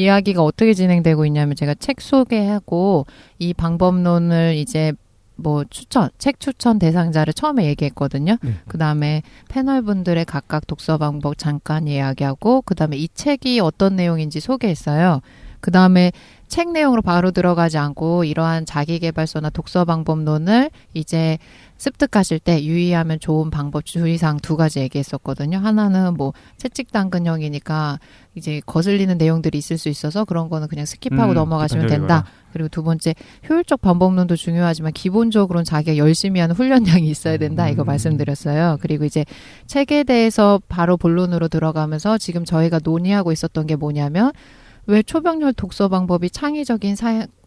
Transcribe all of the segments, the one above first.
이야기가 어떻게 진행되고 있냐면 제가 책 소개하고 이 방법론을 이제 뭐 책 추천 대상자를 처음에 얘기했거든요. 그 다음에 패널분들의 각각 독서 방법 잠깐 이야기하고 그 다음에 이 책이 어떤 내용인지 소개했어요. 그 다음에 책 내용으로 바로 들어가지 않고 이러한 자기계발서나 독서 방법론을 이제 습득하실 때 유의하면 좋은 방법 주의사항 2가지 얘기했었거든요. 하나는 뭐 채찍 당근형이니까 이제 거슬리는 내용들이 있을 수 있어서 그런 거는 그냥 스킵하고 넘어가시면 된다. 그리고 2번째 효율적 방법론도 중요하지만 기본적으로는 자기가 열심히 하는 훈련량이 있어야 된다. 이거 말씀드렸어요. 그리고 이제 책에 대해서 바로 본론으로 들어가면서 지금 저희가 논의하고 있었던 게 뭐냐면 왜 초병렬 독서 방법이 창의적인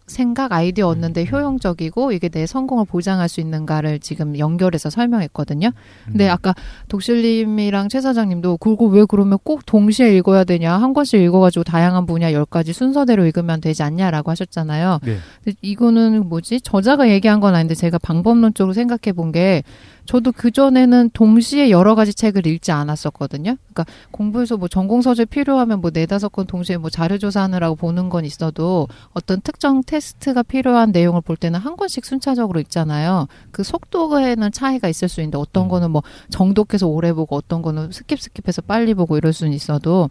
생각, 아이디어 얻는데 효용적이고 이게 내 성공을 보장할 수 있는가를 지금 연결해서 설명했거든요. 근데 아까 독실님이랑 최 사장님도 그거 왜 그러면 꼭 동시에 읽어야 되냐. 한 권씩 읽어가지고 다양한 분야 10가지 순서대로 읽으면 되지 않냐라고 하셨잖아요. 네. 근데 이거는 뭐지? 저자가 얘기한 건 아닌데 제가 방법론적으로 생각해 본 게 저도 그전에는 동시에 여러 가지 책을 읽지 않았었거든요. 그러니까 공부해서 뭐 전공서재 필요하면 뭐 4-5권 동시에 뭐 자료조사하느라고 보는 건 있어도 어떤 특정 테스트가 필요한 내용을 볼 때는 한 권씩 순차적으로 읽잖아요. 그 속도에는 차이가 있을 수 있는데 어떤 거는 뭐 정독해서 오래 보고 어떤 거는 스킵해서 빨리 보고 이럴 수는 있어도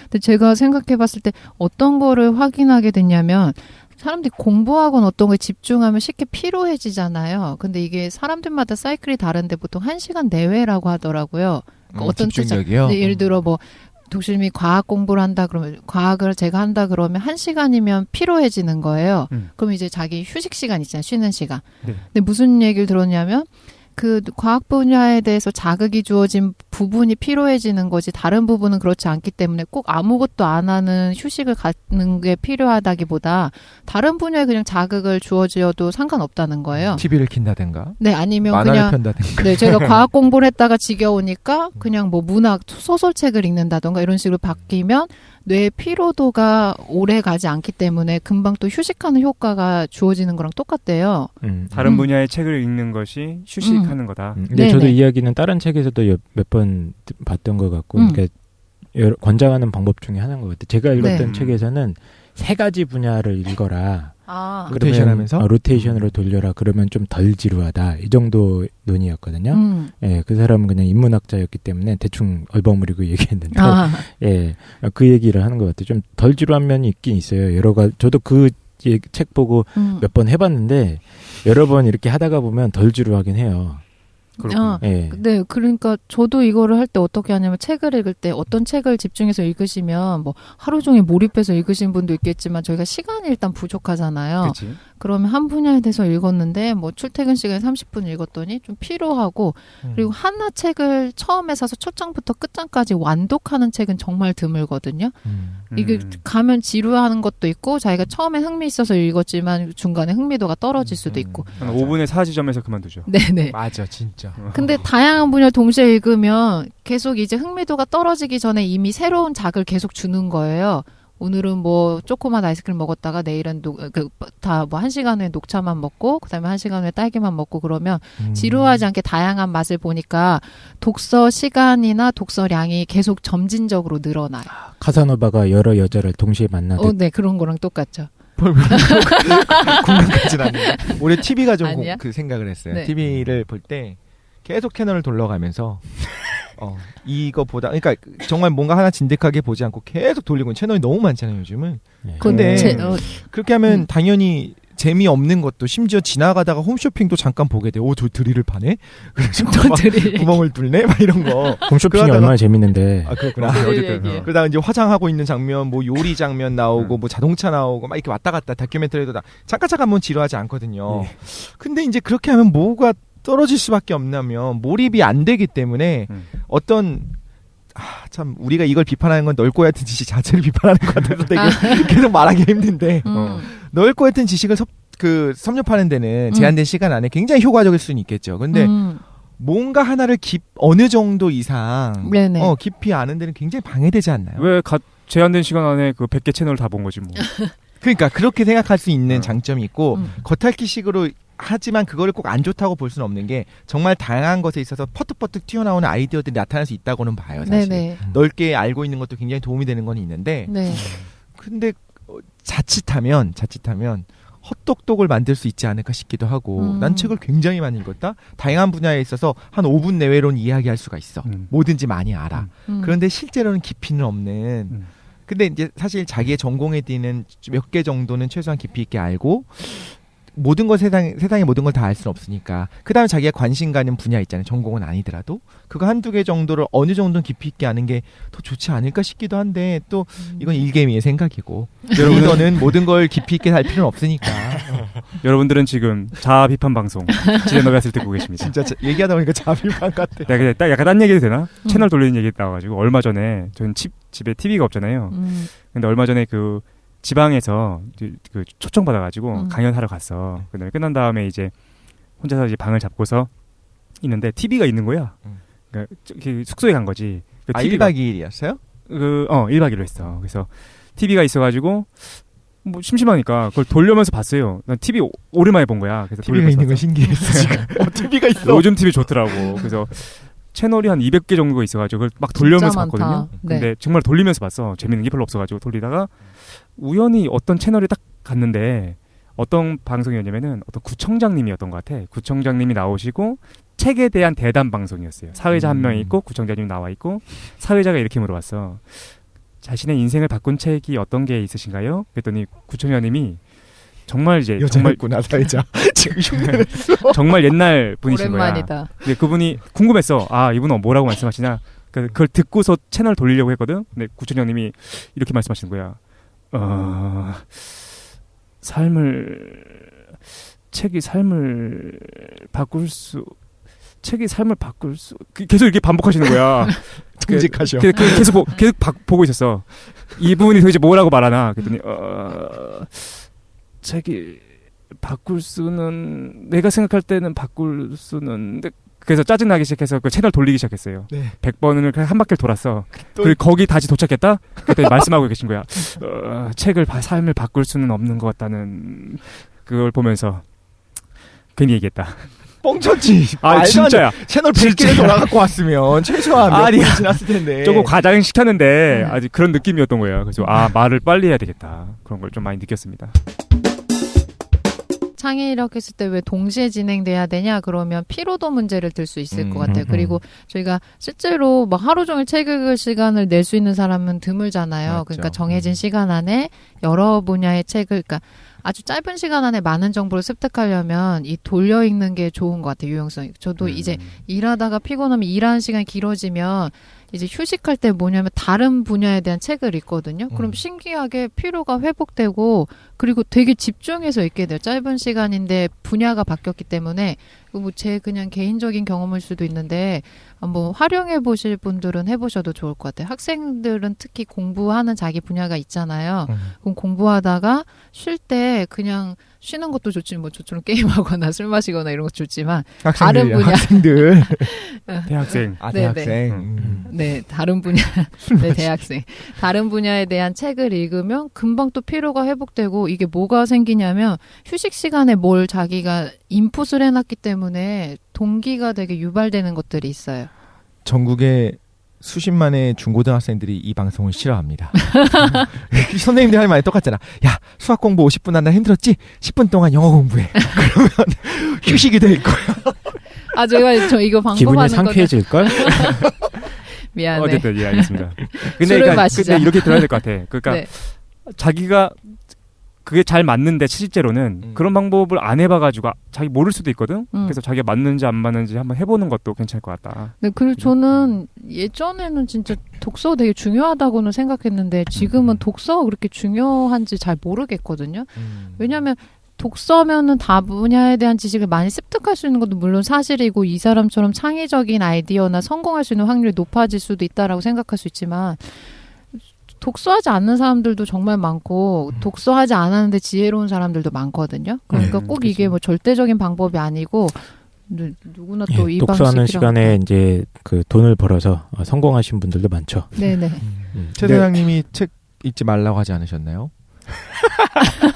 근데 제가 생각해 봤을 때 어떤 거를 확인하게 됐냐면 사람들이 공부하거나 어떤 거에 집중하면 쉽게 피로해지잖아요. 근데 이게 사람들마다 사이클이 다른데 보통 1시간 내외라고 하더라고요. 그러니까 어떤 집중력이요? 네, 예를 들어 뭐 독실님이 과학 공부를 한다 그러면 과학을 제가 한다 그러면 1시간이면 피로해지는 거예요. 그럼 이제 자기 휴식 시간 있잖아요. 쉬는 시간. 네. 근데 무슨 얘기를 들었냐면 그 과학 분야에 대해서 자극이 주어진 부분이 피로해지는 거지 다른 부분은 그렇지 않기 때문에 꼭 아무것도 안 하는 휴식을 갖는 게 필요하다기보다 다른 분야에 그냥 자극을 주어져도 상관없다는 거예요. TV를 킨다든가. 네, 아니면 만화를 그냥 편다든가. 네, 제가 과학 공부를 했다가 지겨우니까 그냥 뭐 문학 소설책을 읽는다든가 이런 식으로 바뀌면 뇌의 피로도가 오래 가지 않기 때문에 금방 또 휴식하는 효과가 주어지는 거랑 똑같대요. 다른 분야의 책을 읽는 것이 휴식하는 거다. 근데 저도 이 이야기는 다른 책에서도 몇 번 봤던 것 같고 그러니까 권장하는 방법 중에 하나인 것 같아요. 제가 읽었던 책에서는 3가지 분야를 읽어라. 로테이션하면서 로테이션으로 돌려라. 그러면 좀 덜 지루하다. 이 정도 논의였거든요. 예, 그 사람은 그냥 인문학자였기 때문에 대충 얼버무리고 얘기했는데, 예, 그 얘기를 하는 것 같아요. 좀 덜 지루한 면이 있긴 있어요. 여러 가지. 저도 그 책 보고 몇 번 해봤는데 여러 번 이렇게 하다가 보면 덜 지루하긴 해요. 네, 그러니까 저도 이거를 할 때 어떻게 하냐면 책을 읽을 때 어떤 책을 집중해서 읽으시면 뭐 하루 종일 몰입해서 읽으신 분도 있겠지만 저희가 시간이 일단 부족하잖아요. 그치. 그러면 한 분야에 대해서 읽었는데 뭐 출퇴근 시간에 30분 읽었더니 좀 피로하고 그리고 하나 책을 처음에 사서 초장부터 끝장까지 완독하는 책은 정말 드물거든요. 이게 가면 지루하는 것도 있고 자기가 처음에 흥미 있어서 읽었지만 중간에 흥미도가 떨어질 수도 있고 5분의 4지점에서 그만두죠. 네네. 맞아, 진짜. 근데 다양한 분야를 동시에 읽으면 계속 이제 흥미도가 떨어지기 전에 이미 새로운 자극을 계속 주는 거예요. 오늘은 뭐 조그만 아이스크림 먹었다가 내일은 다 뭐 1시간 후에 녹차만 먹고 그다음에 1시간 후에 딸기만 먹고 그러면 지루하지 않게 다양한 맛을 보니까 독서 시간이나 독서량이 계속 점진적으로 늘어나요. 카사노바가 여러 여자를 동시에 만나듯. 네, 그런 거랑 똑같죠. 공감까지는 아니에요. 올해 TV가 좀 그 생각을 했어요. 네. TV를 볼 때 계속 채널을 돌려가면서 이거 보다 그러니까 정말 뭔가 하나 진득하게 보지 않고 계속 돌리고 채널이 너무 많잖아요 요즘은. 근데 그렇게 하면 당연히 재미없는 것도 심지어 지나가다가 홈쇼핑도 잠깐 보게 돼. 저 드릴을 파네? 그래서 구멍을 뚫네? 막 이런 거. 홈쇼핑이 얼마나 재밌는데. 아, 그렇구나. 어쨌든. 그러다가 이제 화장하고 있는 장면, 뭐 요리 장면 나오고, 뭐 자동차 나오고, 막 이렇게 왔다 갔다 다큐멘터리도 잠깐 보면 지루하지 않거든요. 근데 이제 그렇게 하면 뭐가 떨어질 수밖에 없냐면 몰입이 안 되기 때문에 어떤 참 우리가 이걸 비판하는 건 넓고 얕은 지식 자체를 비판하는 것 같아서 되게 계속 말하기 힘든데 넓고 얕은 지식을 섭렵하는 데는 제한된 시간 안에 굉장히 효과적일 수는 있겠죠. 근데 뭔가 하나를 어느 정도 이상 깊이 아는 데는 굉장히 방해되지 않나요? 왜 제한된 시간 안에 그 100개 채널을 다 본 거지 뭐. 그러니까 그렇게 생각할 수 있는 장점이 있고 겉핥기식으로 하지만 그거를 꼭 안 좋다고 볼 수는 없는 게 정말 다양한 것에 있어서 퍼뜩퍼뜩 튀어나오는 아이디어들이 나타날 수 있다고는 봐요. 사실. 넓게 알고 있는 것도 굉장히 도움이 되는 건 있는데 근데 자칫하면 헛똑똑을 만들 수 있지 않을까 싶기도 하고 난 책을 굉장히 많이 읽었다. 다양한 분야에 있어서 한 5분 내외로는 이야기할 수가 있어. 뭐든지 많이 알아. 그런데 실제로는 깊이는 없는. 근데 이제 사실 자기의 전공에 대한 몇 개 정도는 최소한 깊이 있게 알고 모든 걸 세상의 모든 걸 다 알 수는 없으니까 그다음에 자기가 관심 가는 분야 있잖아요. 전공은 아니더라도 그거 한두 개 정도를 어느 정도는 깊이 있게 아는 게 더 좋지 않을까 싶기도 한데 또 이건 일개미의 생각이고 리더는 모든 걸 깊이 있게 할 필요는 없으니까. 여러분들은 지금 자아 비판 방송 지레노베아스를 듣고 계십니다. 진짜 얘기하다 보니까 자아 비판 같아. 내가 딱 약간 딴 얘기도 되나? 채널 돌리는 얘기 나와가지고 얼마 전에 저는 집에 TV가 없잖아요. 근데 얼마 전에 그 지방에서 그 초청 받아가지고 강연하러 갔어. 그다음에 끝난 다음에 이제 혼자서 이제 방을 잡고서 있는데 TV가 있는 거야. 그러니까 숙소에 간 거지. 그 TV가 1박 2일이었어요? 1박 2일로 했어. 그래서 TV가 있어가지고 뭐 심심하니까 그걸 돌려면서 봤어요. 난 TV 오랜만에 본 거야. 그래서 TV가 있는 건 신기했어 지금. TV가 있어. 요즘 TV 좋더라고. 그래서 채널이 한 200개 정도가 있어가지고 그걸 막 돌려면서 봤거든요. 근데 네. 정말 돌리면서 봤어. 재밌는 게 별로 없어가지고 돌리다가 우연히 어떤 채널에 딱 갔는데 어떤 방송이었냐면은 어떤 구청장님이었던 것 같아. 구청장님이 나오시고 책에 대한 대담 방송이었어요. 사회자 한 명 있고 구청장님 나와 있고 사회자가 이렇게 물어봤어. 자신의 인생을 바꾼 책이 어떤 게 있으신가요? 그랬더니 구청장님이 정말 이제 여자였구나 사회자. 지금 흉내냈어. 정말 옛날 분이신 오랜만이다. 거야. 근데 그분이 궁금했어. 아 이분은 뭐라고 말씀하시냐. 그걸 듣고서 채널 돌리려고 했거든. 근데 구청장님이 이렇게 말씀하시는 거야. 책이 삶을 바꿀 수 계속 이렇게 반복하시는 거야. 정직하셔. 계속 보고 있었어. 이분이 도대체 뭐라고 말하나. 그랬더니 책이 바꿀 수는 내가 생각할 때는 바꿀 수는 그래서 짜증나기 시작해서 그 채널 돌리기 시작했어요. 네. 100번을 한 바퀴를 돌았어. 그리고 거기 다시 도착했다? 그때 말씀하고 계신 거야. 삶을 바꿀 수는 없는 것 같다는 그걸 보면서 괜히 얘기했다. 뻥쳤지. 아 진짜야. 채널 100개를 돌아갖고 왔으면 최소한 몇 분 지났을 텐데. 조금 과장시켰는데 아직 그런 느낌이었던 거예요. 그래서 말을 빨리 해야 되겠다. 그런 걸 좀 많이 느꼈습니다. 창의력 했을 때 왜 동시에 진행돼야 되냐 그러면 피로도 문제를 들 수 있을 것 같아요. 그리고 저희가 실제로 막 하루 종일 책 읽을 시간을 낼 수 있는 사람은 드물잖아요. 맞죠. 그러니까 정해진 시간 안에 여러 분야의 책을 그러니까 아주 짧은 시간 안에 많은 정보를 습득하려면 이 돌려 읽는 게 좋은 것 같아요. 유용성이. 저도 이제 일하다가 피곤하면 일하는 시간이 길어지면 이제 휴식할 때 뭐냐면 다른 분야에 대한 책을 읽거든요. 그럼 신기하게 피로가 회복되고 그리고 되게 집중해서 읽게 돼요. 짧은 시간인데 분야가 바뀌었기 때문에 뭐 제 그냥 개인적인 경험일 수도 있는데 한번 활용해 보실 분들은 해보셔도 좋을 것 같아요. 학생들은 특히 공부하는 자기 분야가 있잖아요. 그럼 공부하다가 쉴 때 그냥 쉬는 것도 좋지 뭐 저처럼 게임하거나 술 마시거나 이런 것도 좋지만 다른 분야 학생들 대학생 대학생 네 다른 분야 네 대학생 다른 분야에 대한 책을 읽으면 금방 또 피로가 회복되고 이게 뭐가 생기냐면 휴식 시간에 뭘 자기가 인풋을 해놨기 때문에 동기가 되게 유발되는 것들이 있어요. 전국에 수십만의 중고등학생들이 이 방송을 싫어합니다. 선생님들 할 말이 똑같잖아. 야 수학 공부 50분 한다 힘들었지? 10분 동안 영어 공부해. 그러면 휴식이 될 거야. 아 저 이거 방법하는 기분이 상쾌해질걸? 미안해. 어쨌든 예 알겠습니다. 술을 마시자. 근데 이렇게 들어야 될 것 같아. 그러니까 네. 자기가 그게 잘 맞는데 실제로는 그런 방법을 안 해봐가지고 자기 모를 수도 있거든. 그래서 자기가 맞는지 안 맞는지 한번 해보는 것도 괜찮을 것 같다. 네, 그리고 저는 예전에는 진짜 독서가 되게 중요하다고는 생각했는데 지금은 독서가 그렇게 중요한지 잘 모르겠거든요. 왜냐하면 독서면은 다 분야에 대한 지식을 많이 습득할 수 있는 것도 물론 사실이고 이 사람처럼 창의적인 아이디어나 성공할 수 있는 확률이 높아질 수도 있다라고 생각할 수 있지만 독서하지 않는 사람들도 정말 많고 독서하지 않았는데 지혜로운 사람들도 많거든요. 그러니까 꼭 이게 뭐 절대적인 방법이 아니고 누구나 또 이 독서하는 시간에 이제 그 돈을 벌어서 성공하신 분들도 많죠. 네네. 최 대장님이 책 읽지 말라고 하지 않으셨나요?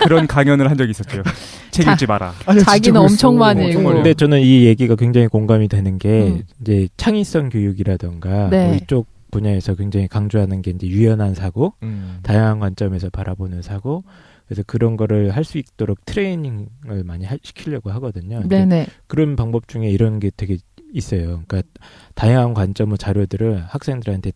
그런 강연을 한 적이 있었죠. 책 읽지 마라. 자기는 엄청 많이 읽고. 근데 저는 이 얘기가 굉장히 공감이 되는 게 이제 창의성 교육이라던가 뭐 이쪽 분야에서 굉장히 강조하는 게 이제 유연한 사고, 다양한 관점에서 바라보는 사고. 그래서 그런 거를 할 수 있도록 트레이닝을 많이 시키려고 하거든요. 네네. 그런 방법 중에 이런 게 되게 있어요. 그러니까 다양한 관점의 자료들을 학생들한테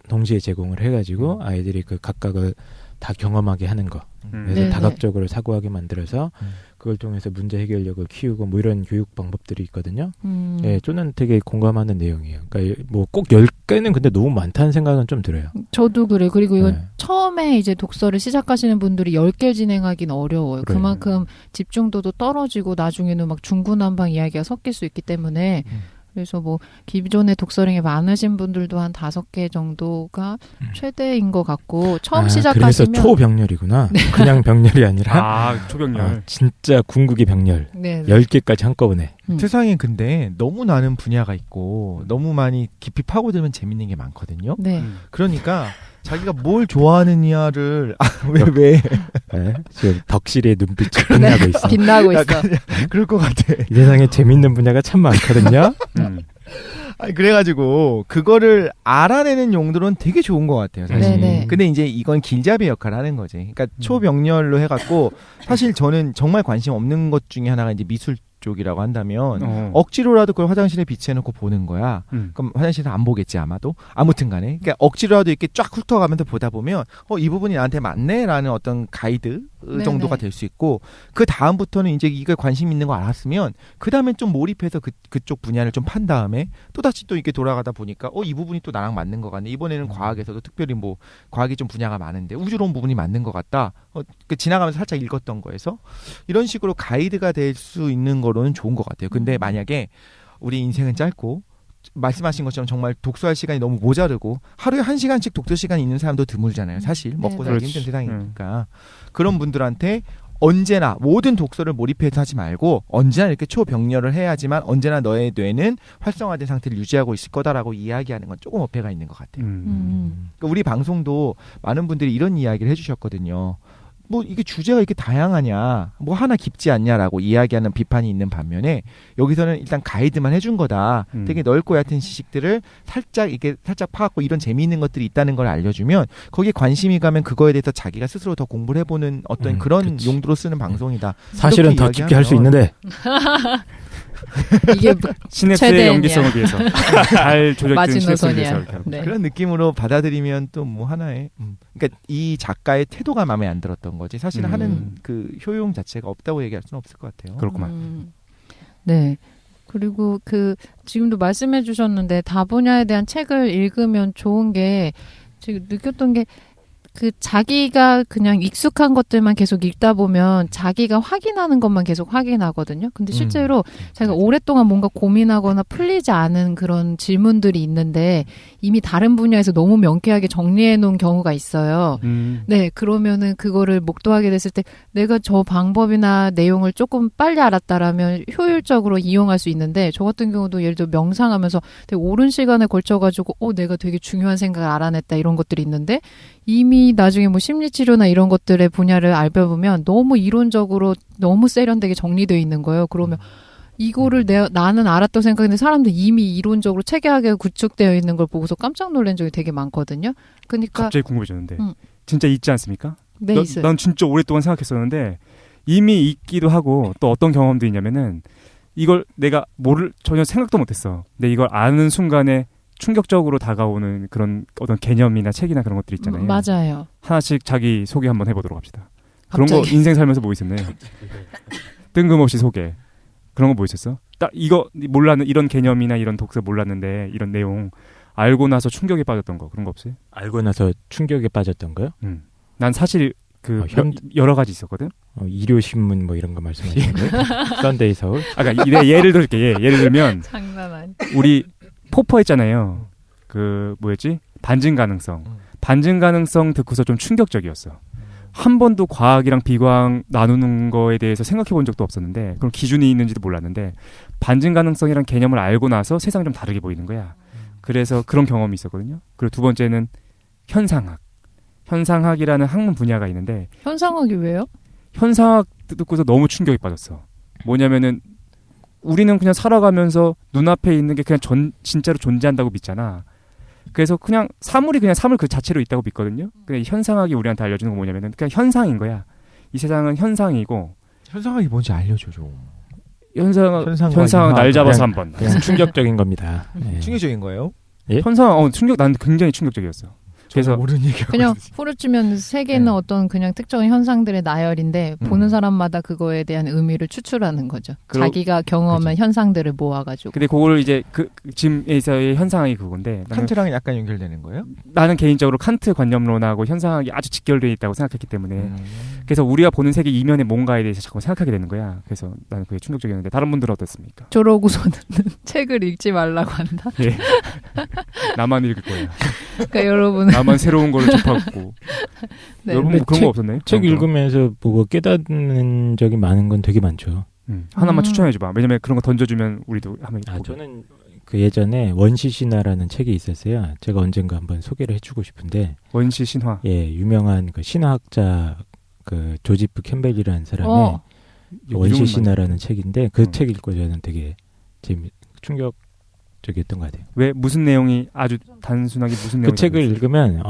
동시에 제공을 해가지고 아이들이 그 각각을 다 경험하게 하는 거. 그래서 네네. 다각적으로 사고하게 만들어서 그걸 통해서 문제 해결력을 키우고 뭐 이런 교육 방법들이 있거든요. 예, 저는 되게 공감하는 내용이에요. 그러니까 뭐 꼭 10개는 근데 너무 많다는 생각은 좀 들어요. 저도 그래요. 그리고 이건 네. 처음에 이제 독서를 시작하시는 분들이 10개 진행하기는 어려워요. 그래요. 그만큼 집중도도 떨어지고 나중에는 막 중구난방 이야기가 섞일 수 있기 때문에 그래서 뭐 기존에 독서량이 많으신 분들도 한 5개 정도가 최대인 것 같고 처음 시작하시면 그래서 초병렬이구나. 네. 그냥 병렬이 아니라 초병렬. 진짜 궁극의 병렬. 네. 10개까지 한꺼번에. 세상에 근데 너무 많은 분야가 있고 너무 많이 깊이 파고들면 재밌는 게 많거든요. 네. 그러니까 자기가 뭘 좋아하느냐를 왜 네, 지금 덕실의 눈빛이 빛나고 있어. 빛나고 있어. 그럴 것 같아. 이 세상에 재밌는 분야가 참 많거든요. 아니, 그래가지고 그거를 알아내는 용도로는 되게 좋은 것 같아요, 사실. 네네. 근데 이제 이건 길잡이 역할을 하는 거지. 그러니까 초병렬로 해갖고 사실 저는 정말 관심 없는 것 중에 하나가 이제 미술 쪽이라고 한다면 억지로라도 그걸 화장실에 비치해놓고 보는 거야. 그럼 화장실에서 안 보겠지 아마도. 아무튼 간에 그러니까 억지로라도 이렇게 쫙 훑어가면서 보다 보면 이 부분이 나한테 맞네라는 어떤 가이드 정도가 될 수 있고 그 다음부터는 이제 이게 관심 있는 거 알았으면 그 다음엔 좀 몰입해서 그쪽 분야를 좀 판 다음에 또다시 또 이렇게 돌아가다 보니까 이 부분이 또 나랑 맞는 것 같네. 이번에는 과학에서도 특별히 뭐 과학이 좀 분야가 많은데 우주로운 부분이 맞는 것 같다. 지나가면서 살짝 읽었던 거에서 이런 식으로 가이드가 될 수 있는 거로는 좋은 것 같아요. 근데 만약에 우리 인생은 짧고 말씀하신 것처럼 정말 독서할 시간이 너무 모자르고 하루에 1시간씩 독서 시간이 있는 사람도 드물잖아요. 사실 먹고 살기 힘든 세상이니까 그런 분들한테 언제나 모든 독서를 몰입해서 하지 말고 언제나 이렇게 초병렬을 해야지만 언제나 너의 뇌는 활성화된 상태를 유지하고 있을 거다라고 이야기하는 건 조금 어폐가 있는 것 같아요. 그러니까 우리 방송도 많은 분들이 이런 이야기를 해주셨거든요. 뭐 이게 주제가 이렇게 다양하냐, 뭐 하나 깊지 않냐라고 이야기하는 비판이 있는 반면에 여기서는 일단 가이드만 해준 거다. 되게 넓고 얕은 지식들을 살짝 파갖고 이런 재미있는 것들이 있다는 걸 알려주면 거기에 관심이 가면 그거에 대해서 자기가 스스로 더 공부를 해보는 어떤 그런 그치. 용도로 쓰는 방송이다. 사실은 더 깊게 할 수 있는데. 이게 시냅스의 연기성을 위해서 잘 조절된 시냅스를 위해서 네. 그런 느낌으로 받아들이면 또 뭐 하나의 그러니까 이 작가의 태도가 마음에 안 들었던 거지 사실 하는 그 효용 자체가 없다고 얘기할 수는 없을 것 같아요. 그렇구만. 네. 그리고 지금도 말씀해 주셨는데 다분야에 대한 책을 읽으면 좋은 게 지금 느꼈던 게 자기가 그냥 익숙한 것들만 계속 읽다 보면 자기가 확인하는 것만 계속 확인하거든요. 근데 실제로 자기가 오랫동안 뭔가 고민하거나 풀리지 않은 그런 질문들이 있는데 이미 다른 분야에서 너무 명쾌하게 정리해 놓은 경우가 있어요. 네, 그러면은 그거를 목도하게 됐을 때 내가 저 방법이나 내용을 조금 빨리 알았다라면 효율적으로 이용할 수 있는데 저 같은 경우도 예를 들어 명상하면서 되게 오랜 시간에 걸쳐가지고 내가 되게 중요한 생각을 알아냈다 이런 것들이 있는데 이미 나중에 뭐 심리치료나 이런 것들의 분야를 알아보면 너무 이론적으로 너무 세련되게 정리되어 있는 거예요. 그러면 이거를 나는 알았다고 생각했는데 사람들 이미 이론적으로 체계하게 구축되어 있는 걸 보고서 깜짝 놀란 적이 되게 많거든요. 그러니까 갑자기 궁금해졌는데 진짜 있지 않습니까? 네, 있어요. 난 진짜 오랫동안 생각했었는데 이미 있기도 하고 또 어떤 경험도 있냐면은 이걸 내가 전혀 생각도 못했어. 근데 이걸 아는 순간에 충격적으로 다가오는 그런 어떤 개념이나 책이나 그런 것들 있잖아요. 맞아요. 하나씩 자기 소개 한번 해보도록 합시다. 그런 갑자기. 거 인생 살면서 뭐 있었네. 뜬금없이 소개. 그런 거 뭐 있었어? 딱 이거 몰랐는 이런 개념이나 이런 독서 몰랐는데 이런 내용 알고 나서 충격에 빠졌던 거 그런 거 없어요? 알고 나서 충격에 빠졌던 거요? 난 사실 여러 가지 있었거든. 일요신문 뭐 이런 거 말씀하시는 거예요? 썬데이 서울? 그러니까 예를 들게 예를 들면 장난 아니. 우리 포퍼 했잖아요. 뭐였지? 반증 가능성 듣고서 좀 충격적이었어. 한 번도 과학이랑 비과학 나누는 거에 대해서 생각해 본 적도 없었는데 그런 기준이 있는지도 몰랐는데 반증 가능성이란 개념을 알고 나서 세상이 좀 다르게 보이는 거야. 그래서 그런 경험이 있었거든요. 그리고 두 번째는 현상학이라는 학문 분야가 있는데 현상학이 왜요? 현상학 듣고서 너무 충격에 빠졌어. 뭐냐면은 우리는 그냥 살아가면서 눈앞에 있는 게 그냥 진짜로 존재한다고 믿잖아. 그래서 그냥 사물이 그냥 사물 그 자체로 있다고 믿거든요. 근데 현상학이 우리한테 알려주는 건 뭐냐면은 그냥 현상인 거야. 이 세상은 현상이고. 현상학이 뭔지 알려줘 좀. 현상은 날 잡아서 한번. 그냥 충격적인 겁니다. 네. 충격적인 거예요? 예? 현상 난 굉장히 충격적이었어. 그래서 모르는 얘기가 그냥 후르치면 세계는 네. 어떤 그냥 특정한 현상들의 나열인데 보는 사람마다 그거에 대한 의미를 추출하는 거죠. 자기가 경험한 그렇죠. 현상들을 모아가지고. 근데 그걸 이제 지금에서의 현상학이 그건데 칸트랑 약간 연결되는 거예요? 나는 개인적으로 칸트 관념론하고 현상학이 아주 직결되어 있다고 생각했기 때문에 그래서 우리가 보는 세계 이면의 뭔가에 대해서 자꾸 생각하게 되는 거야. 그래서 나는 그게 충격적이었는데 다른 분들은 어떻습니까? 저러고서는 책을 읽지 말라고 한다. 예. 나만 읽을 거야. 그러니까 여러분 나만 새로운 거를 접하고. 네. 여러분 뭐 그런 거 없었나요? 책 읽으면서 보고 깨닫는 적이 많은 건 되게 많죠. 하나만 추천해줘봐. 왜냐면 그런 거 던져주면 우리도 한번 보고. 저는 그 예전에 원시 신화라는 책이 있었어요. 제가 언젠가 한번 소개를 해주고 싶은데. 원시 신화. 예, 유명한 그 신화학자 그 조지프 캠벨이라는 사람의 원시 신화라는 책인데 그 책 읽고 저는 되게 충격적이었던 것 같아요. 왜 무슨 내용이 아주 단순하게 무슨 내용이? 그 책을 읽으면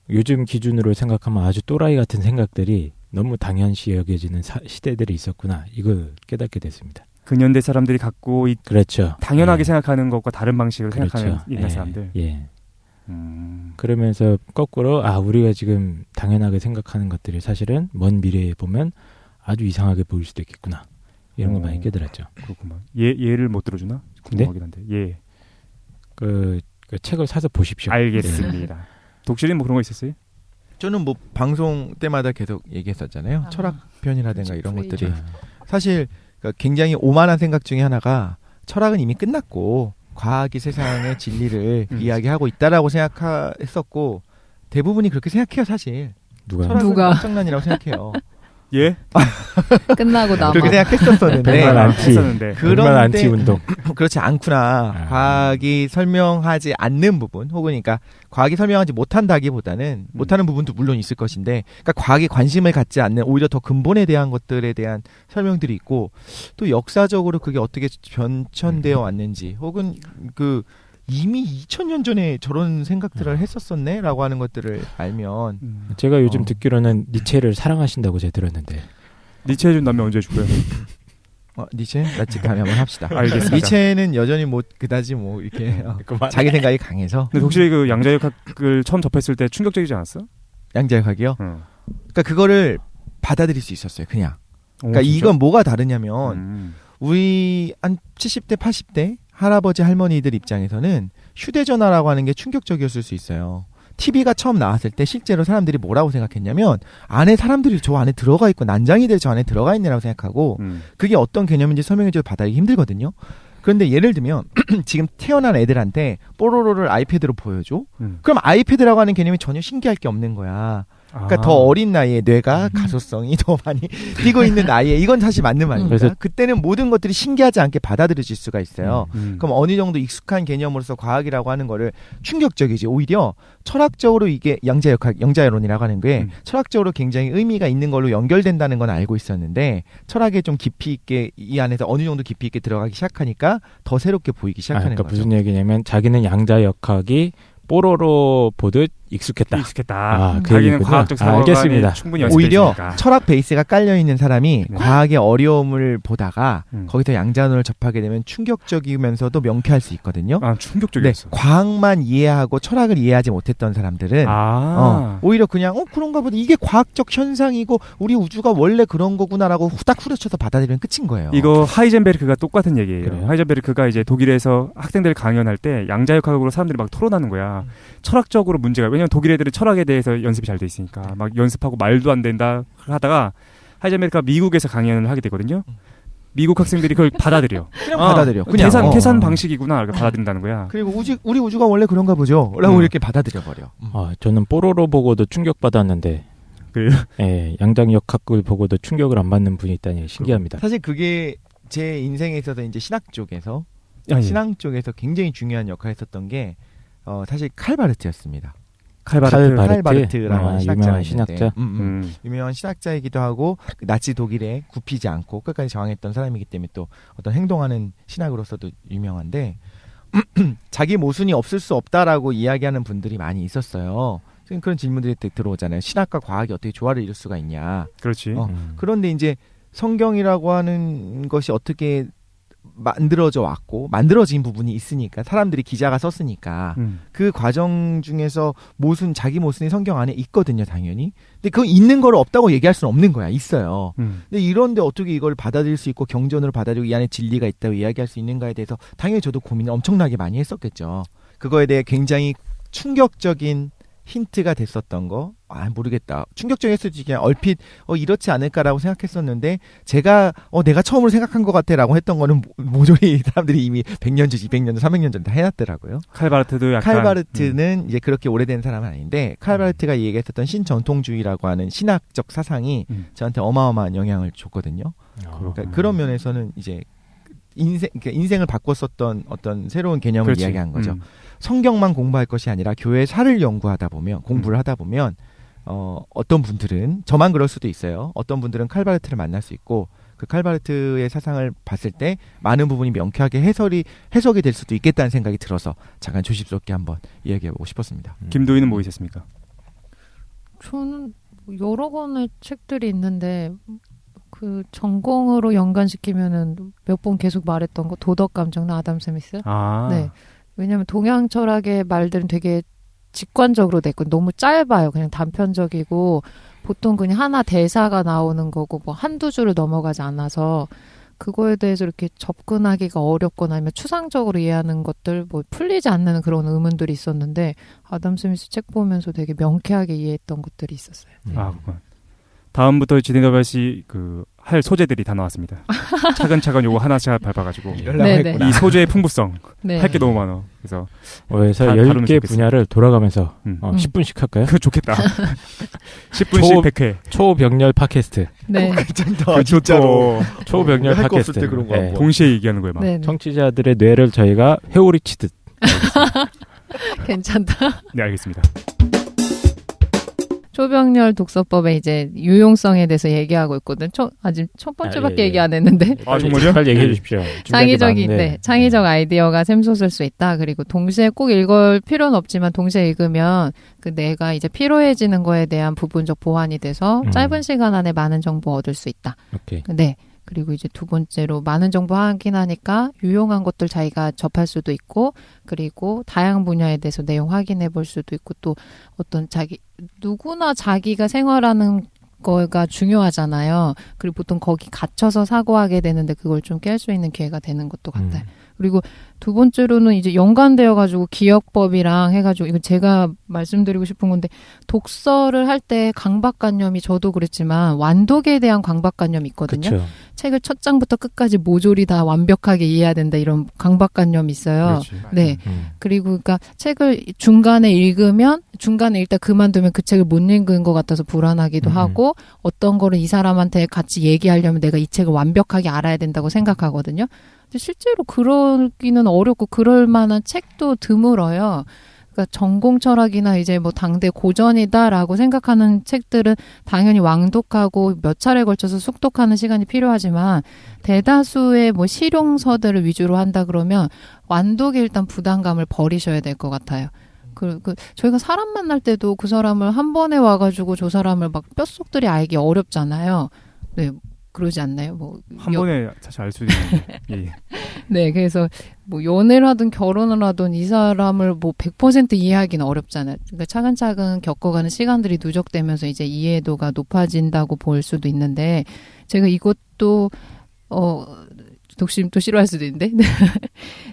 요즘 기준으로 생각하면 아주 또라이 같은 생각들이 너무 당연시 여겨지는 시대들이 있었구나. 이걸 깨닫게 됐습니다. 그 년대 사람들이 갖고 그렇죠. 당연하게 예. 생각하는 것과 다른 방식으로 그렇죠. 생각하는 옛날 예. 사람들. 예. 그러면서 거꾸로 우리가 지금 당연하게 생각하는 것들이 사실은 먼 미래에 보면 아주 이상하게 보일 수도 있겠구나. 이런 거 많이 깨달았죠. 그렇구만. 예를 못 들어주나? 궁금하긴 한데. 예. 그 책을 사서 보십시오. 알겠습니다. 예. 독실이 뭐 그런 거 있었어요? 저는 뭐 방송 때마다 계속 얘기했었잖아요. 철학 편이라든가 이런 것들이 사실 굉장히 오만한 생각 중에 하나가 철학은 이미 끝났고 과학이 세상의 진리를 이야기하고 있다라고 생각했었고 대부분이 그렇게 생각해요. 사실 누가 장난이라고 생각해요. 예? 끝나고 나만 그렇게 생각했었었는데 백만 안티 운동. 그렇지 않구나. 과학이 설명하지 않는 부분 혹은 그러니까 과학이 설명하지 못한다기보다는 못하는 부분도 물론 있을 것인데 그러니까 과학이 관심을 갖지 않는 오히려 더 근본에 대한 것들에 대한 설명들이 있고 또 역사적으로 그게 어떻게 변천되어 왔는지 혹은 이미 2000년 전에 저런 생각들을 했었었네 라고 하는 것들을 알면 제가 요즘 듣기로는 니체를 사랑하신다고 제가 들었는데 니체 해준 남면 언제 해줄 거예요? 니체? 낯집 다음에 한번 합시다. 알겠습니다. 니체는 여전히 그다지 이렇게 자기 생각이 강해서. 근데 혹시 그 양자역학을 처음 접했을 때 충격적이지 않았어? 양자역학이요? 그러니까 그거를 받아들일 수 있었어요. 그냥. 그러니까 이건 뭐가 다르냐면 우리 한 70대 80대 할아버지 할머니들 입장에서는 휴대전화라고 하는 게 충격적이었을 수 있어요. TV가 처음 나왔을 때 실제로 사람들이 뭐라고 생각했냐면 안에 사람들이 저 안에 들어가 있고 난장이들이 저 안에 들어가 있네라고 생각하고 그게 어떤 개념인지 설명해줘도 받아들이기 힘들거든요. 그런데 예를 들면 지금 태어난 애들한테 뽀로로를 아이패드로 보여줘? 그럼 아이패드라고 하는 개념이 전혀 신기할 게 없는 거야. 그러니까 더 어린 나이에 뇌가 가소성이 더 많이 뛰고 있는 나이에 이건 사실 맞는 말입니다. 그래서 그때는 모든 것들이 신기하지 않게 받아들여질 수가 있어요. 그럼 어느 정도 익숙한 개념으로서 과학이라고 하는 거를 충격적이지. 오히려 철학적으로 이게 양자론이라고 하는 게 철학적으로 굉장히 의미가 있는 걸로 연결된다는 건 알고 있었는데 철학에 좀 깊이 있게 이 안에서 어느 정도 깊이 있게 들어가기 시작하니까 더 새롭게 보이기 시작하는 그러니까 거죠. 무슨 얘기냐면 자기는 양자역학이 뽀로로 보듯 익숙했다. 자기는 과학적 사고관이 충분히 연습되어 오히려 철학 베이스가 깔려 있는 사람이 과학의 어려움을 보다가 거기서 양자론을 접하게 되면 충격적이면서도 명쾌할 수 있거든요. 충격적이었어. 과학만 이해하고 철학을 이해하지 못했던 사람들은 오히려 그냥 그런가 보다 이게 과학적 현상이고 우리 우주가 원래 그런 거구나라고 후딱 후려쳐서 받아들이면 끝인 거예요. 이거 하이젠베르크가 똑같은 얘기예요. 그래요? 하이젠베르크가 이제 독일에서 학생들 강연할 때 양자역학으로 사람들이 막 토론하는 거야. 철학적으로 문제가 왜냐면 독일 애들은 철학에 대해서 연습이 잘 돼 있으니까 막 연습하고 말도 안 된다 하다가 하이젠베르크가 미국에서 강연을 하게 되거든요. 미국 학생들이 그걸 받아들여. 그냥 받아들여. 그냥 계산 방식이구나 이렇게 받아들인다는 거야. 그리고 우리 우주가 원래 그런가 보죠. 라고 이렇게 받아들여 버려. 저는 뽀로로 보고도 충격받았는데 그래요? 예, 양자역학을 보고도 충격을 안 받는 분이 있다니 신기합니다. 사실 그게 제 인생에 있어서 이제 신학 쪽에서 신앙 쪽에서 굉장히 중요한 역할을 했었던 게 사실 칼바르트였습니다. 칼바르트라는 유명한 신학자. 유명한 신학자이기도 하고 나치 독일에 굽히지 않고 끝까지 저항했던 사람이기 때문에 또 어떤 행동하는 신학으로서도 유명한데 자기 모순이 없을 수 없다라고 이야기하는 분들이 많이 있었어요. 지금 그런 질문들이 들어오잖아요. 신학과 과학이 어떻게 조화를 이룰 수가 있냐. 그렇지. 그런데 이제 성경이라고 하는 것이 어떻게 만들어져 왔고 만들어진 부분이 있으니까 사람들이 기자가 썼으니까 그 과정 중에서 자기 모순이 성경 안에 있거든요, 당연히. 근데 그 있는 걸 없다고 얘기할 수는 없는 거야. 있어요. 근데 이런데 어떻게 이걸 받아들일 수 있고 경전으로 받아들이고 이 안에 진리가 있다고 이야기할 수 있는가에 대해서 당연히 저도 고민을 엄청나게 많이 했었겠죠. 그거에 대해 굉장히 충격적인 힌트가 됐었던 거, 모르겠다. 충격적이었을지 그냥 얼핏 이렇지 않을까라고 생각했었는데 제가 내가 처음으로 생각한 것 같아라고 했던 거는 모조리 사람들이 이미 100년 전, 200년 전, 300년 전에 다 해놨더라고요. 칼바르트도 약간 칼바르트는 이제 그렇게 오래된 사람은 아닌데 칼바르트가 얘기했었던 신전통주의라고 하는 신학적 사상이 저한테 어마어마한 영향을 줬거든요. 그러니까 그런 면에서는 이제 인생을 바꿨었던 어떤 새로운 개념을 그렇지. 이야기한 거죠. 성경만 공부할 것이 아니라 교회 사를 연구하다 보면 공부를 하다 보면 어떤 분들은 저만 그럴 수도 있어요. 어떤 분들은 칼바르트를 만날 수 있고 그 칼바르트의 사상을 봤을 때 많은 부분이 명쾌하게 해석이 될 수도 있겠다는 생각이 들어서 잠깐 조심스럽게 한번 이야기해보고 싶었습니다. 김도희는 뭐 있었습니까? 저는 여러 권의 책들이 있는데 그 전공으로 연관시키면은 몇 번 계속 말했던 거 도덕감정나 아담 스미스. 네. 왜냐면 동양 철학의 말들은 되게 직관적으로 됐고 너무 짧아요. 그냥 단편적이고 보통 그냥 하나 대사가 나오는 거고 뭐 한두 줄을 넘어가지 않아서 그거에 대해서 이렇게 접근하기가 어렵거나 아니면 추상적으로 이해하는 것들 뭐 풀리지 않는 그런 의문들이 있었는데 아담 스미스 책 보면서 되게 명쾌하게 이해했던 것들이 있었어요. 그렇구나. 다음부터 지네가바시 할 소재들이 다 나왔습니다. 차근차근 요거 하나씩 밟아가지고 이 소재의 풍부성 할 게 너무 많아. 그래서 10개 분야를 돌아가면서 10분씩 할까요? 그 좋겠다. 10분씩 100회 초병렬 팟캐스트. 네. 괜찮다. 진짜로. 초병렬 팟캐스트. 때 그런 거 네. 동시에 얘기하는 거예요. 막. 청취자들의 뇌를 저희가 회오리 치듯. 괜찮다. 네, 알겠습니다. 초병렬 독서법의 이제 유용성에 대해서 얘기하고 있거든. 아직 첫 번째밖에 얘기 안 했는데. 정말요? 빨리 얘기해 주십시오. 창의적 아이디어가 샘솟을 수 있다. 그리고 동시에 꼭 읽을 필요는 없지만 동시에 읽으면 내가 이제 피로해지는 거에 대한 부분적 보완이 돼서 짧은 시간 안에 많은 정보 얻을 수 있다. 오케이. 네. 그리고 이제 두 번째로 많은 정보 확인하니까 유용한 것들 자기가 접할 수도 있고 그리고 다양한 분야에 대해서 내용 확인해 볼 수도 있고 또 어떤 누구나 자기가 생활하는 거가 중요하잖아요. 그리고 보통 거기 갇혀서 사고하게 되는데 그걸 좀 깰 수 있는 기회가 되는 것도 같아요. 그리고 두 번째로는 이제 연관되어가지고 기억법이랑 해가지고 이거 제가 말씀드리고 싶은 건데 독서를 할 때 강박관념이 저도 그랬지만 완독에 대한 강박관념이 있거든요. 그쵸. 책을 첫 장부터 끝까지 모조리 다 완벽하게 이해해야 된다 이런 강박관념이 있어요. 그렇지. 네. 그리고 그러니까 책을 중간에 읽다 그만두면 그 책을 못 읽은 것 같아서 불안하기도 하고 어떤 거를 이 사람한테 같이 얘기하려면 내가 이 책을 완벽하게 알아야 된다고 생각하거든요. 근데 실제로 그러기는 어렵고 그럴 만한 책도 드물어요. 그러니까 전공 철학이나 이제 뭐 당대 고전이다라고 생각하는 책들은 당연히 왕독하고 몇 차례 걸쳐서 숙독하는 시간이 필요하지만 대다수의 뭐 실용서들을 위주로 한다 그러면 완독에 일단 부담감을 버리셔야 될 것 같아요. 저희가 사람 만날 때도 그 사람을 한 번에 와가지고 저 사람을 막 뼛속들이 알기 어렵잖아요. 네. 그러지 않나요? 한 번에 사실 알 수도 있는데. 예. 네, 그래서 뭐 연애를 하든 결혼을 하든 이 사람을 뭐 100% 이해하기는 어렵잖아요. 그러니까 차근차근 겪어가는 시간들이 누적되면서 이제 이해도가 높아진다고 볼 수도 있는데 제가 이것도 독심 또 싫어할 수도 있는데